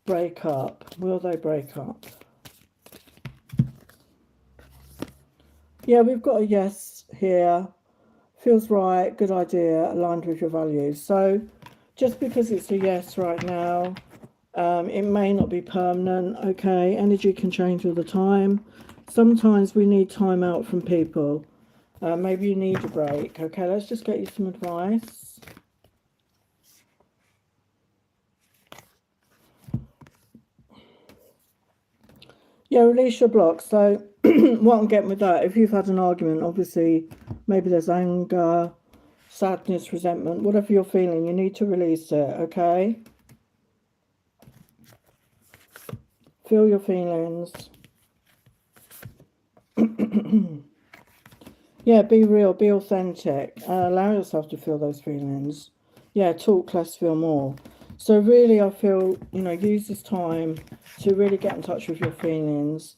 break up? Will they break up? Yeah, we've got a yes here. Feels right, good idea, aligned with your values. So just because it's a yes right now, it may not be permanent, okay? Energy can change all the time. Sometimes we need time out from people. Maybe you need a break. Okay, let's just get you some advice. Yeah, release your block. So what I'm getting with that, if you've had an argument, obviously, maybe there's anger, sadness, resentment, whatever you're feeling, you need to release it, okay? Feel your feelings. Yeah, be real, be authentic. Allow yourself to feel those feelings. Yeah, talk less, feel more. So really, I feel, use this time to really get in touch with your feelings.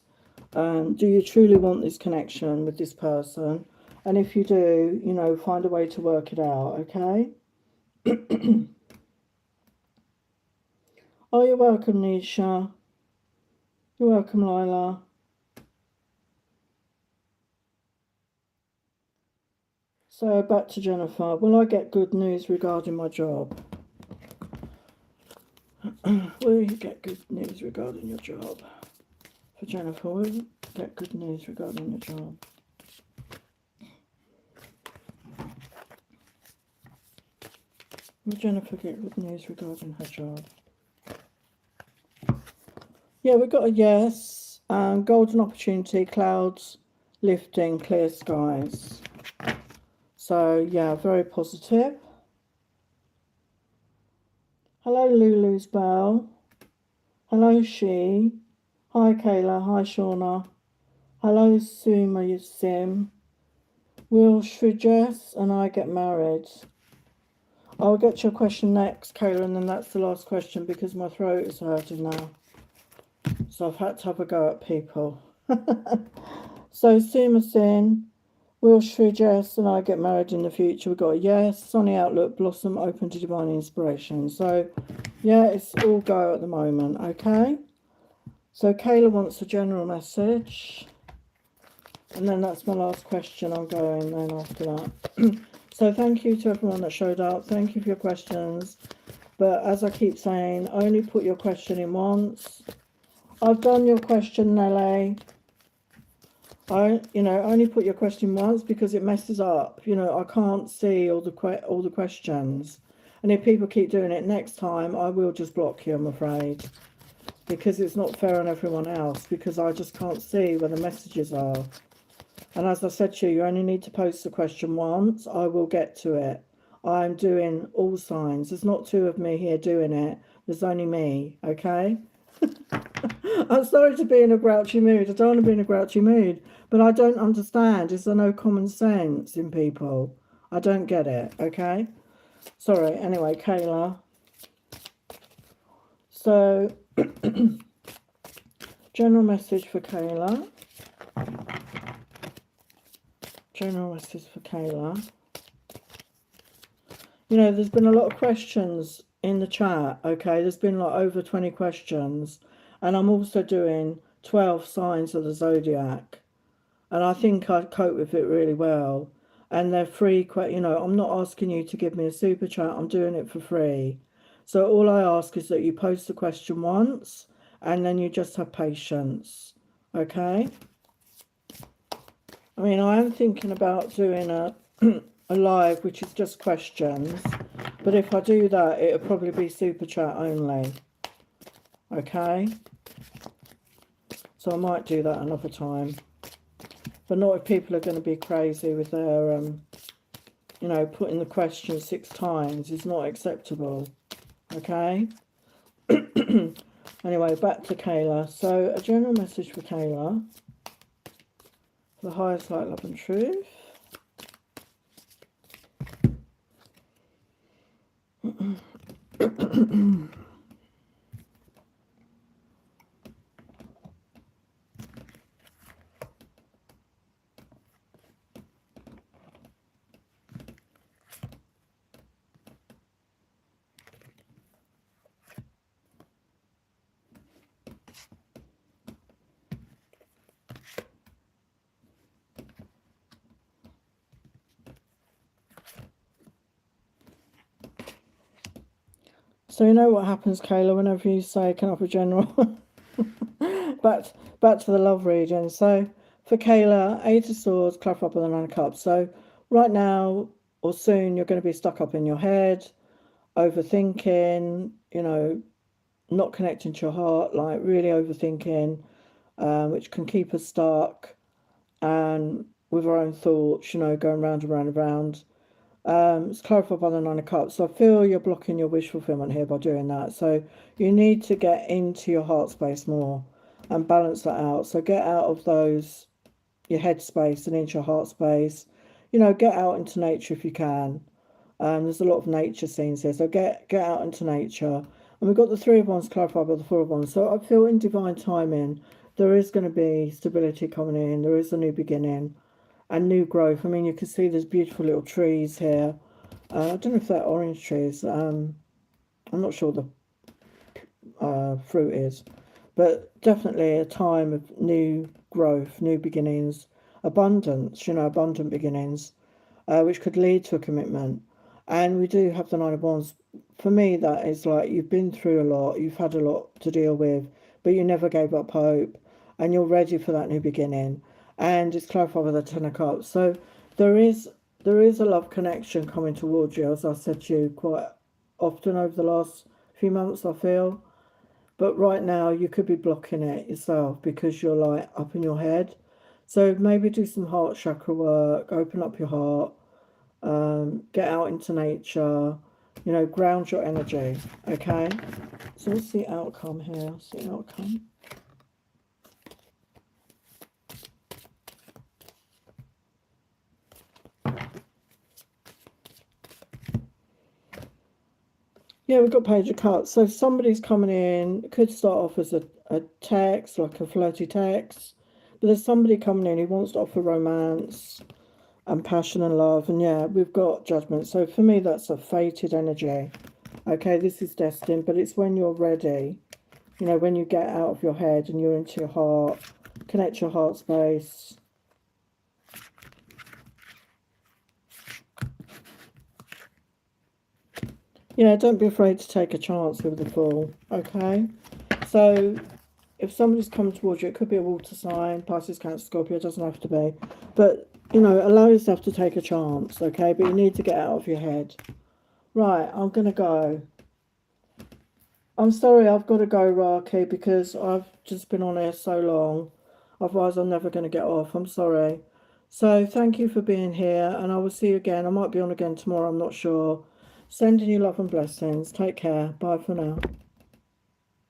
Do you truly want this connection with this person? And if you do, find a way to work it out, okay? Oh, you're welcome, Nisha. You're welcome, Lila. So back to Jennifer. Will I get good news regarding my job? Will you get good news regarding your job? For Jennifer, will you get good news regarding your job? Will Jennifer get good news regarding her job? Yeah, we got a yes. Golden opportunity, clouds lifting, clear skies. So yeah, very positive. Hello, Lulu's Bell. Hello, She. Hi, Kayla. Hi, Shauna. Hello, Suma Sim. Will Shrijess and I get married? I'll get to your question next, Kayla, and then that's the last question because my throat is hurting now. So I've had to have a go at people. So Suma Sin, will Shrijess and I get married in the future? We've got a yes. Sunny outlook, blossom, open to divine inspiration. So yeah, it's all go at the moment, okay? So Kayla wants a general message. And then that's my last question. I'm going then after that. So thank you to everyone that showed up. Thank you for your questions. But as I keep saying, only put your question in once. I've done your question, Nelly. Only put your question once because it messes up. I can't see all the questions. And if people keep doing it next time, I will just block you, I'm afraid. Because it's not fair on everyone else because I just can't see where the messages are. And as I said to you, you only need to post the question once. I will get to it. I'm doing all signs. There's not two of me here doing it. There's only me, okay? I'm sorry to be in a grouchy mood. I don't want to be in a grouchy mood. But I don't understand. Is there no common sense in people? I don't get it, okay? Sorry. Anyway, Kayla. So, general message for Kayla. General message for Kayla. There's been a lot of questions in the chat, okay? There's been like over 20 questions. And I'm also doing 12 signs of the zodiac. And I think I cope with it really well. And they're free, I'm not asking you to give me a super chat. I'm doing it for free. So all I ask is that you post the question once and then you just have patience, okay? I mean, I am thinking about doing a live, which is just questions. But if I do that, it'll probably be super chat only, okay? So I might do that another time. But not if people are going to be crazy with their, putting the question 6 times is not acceptable. Okay? Anyway, back to Kayla. So, a general message for Kayla. For the highest light, love and truth. So you know what happens, Kayla, whenever you say can I have a general? back to the love reading. So for Kayla, 8 of Swords, Cloth up with the 9 of Cups. So right now or soon you're going to be stuck up in your head, overthinking, not connecting to your heart, like really overthinking, which can keep us stuck and with our own thoughts, going round and round and round. It's clarified by the 9 of Cups. So I feel you're blocking your wish fulfillment here by doing that. So you need to get into your heart space more and balance that out. So get out of your head space and into your heart space. Get out into nature if you can. There's a lot of nature scenes here. So get out into nature. And we've got the 3 of Wands clarified by the 4 of Wands. So I feel in divine timing, there is going to be stability coming in. There is a new beginning. And new growth. I mean, you can see there's beautiful little trees here. I don't know if they're orange trees. I'm not sure fruit is. But definitely a time of new growth, new beginnings, abundance, abundant beginnings, which could lead to a commitment. And we do have the Nine of Wands. For me, that is like you've been through a lot, you've had a lot to deal with, but you never gave up hope, and you're ready for that new beginning. And it's clarified with the Ten of Cups. So there is a love connection coming towards you, as I said to you quite often over the last few months, I feel. But right now, you could be blocking it yourself because you're like up in your head. So maybe do some heart chakra work, open up your heart, get out into nature, ground your energy. Okay. So what's the outcome here? What's the outcome? Yeah, we've got Page of Cups. So somebody's coming in. It could start off as a text, like a flirty text. But there's somebody coming in who wants to offer romance and passion and love. And yeah, we've got Judgment. So for me, that's a fated energy. Okay, this is destined, but it's when you're ready. When you get out of your head and you're into your heart, connect your heart space. Yeah, don't be afraid to take a chance with the Fool. Okay, so if somebody's coming towards you, it could be a water sign, Pisces, Cancer, Scorpio, it doesn't have to be. But, allow yourself to take a chance, okay? But you need to get out of your head. Right, I'm going to go. I'm sorry, I've got to go, Raki, because I've just been on here so long. Otherwise, I'm never going to get off. I'm sorry. So thank you for being here, and I will see you again. I might be on again tomorrow, I'm not sure. Sending you love and blessings. Take care. Bye for now.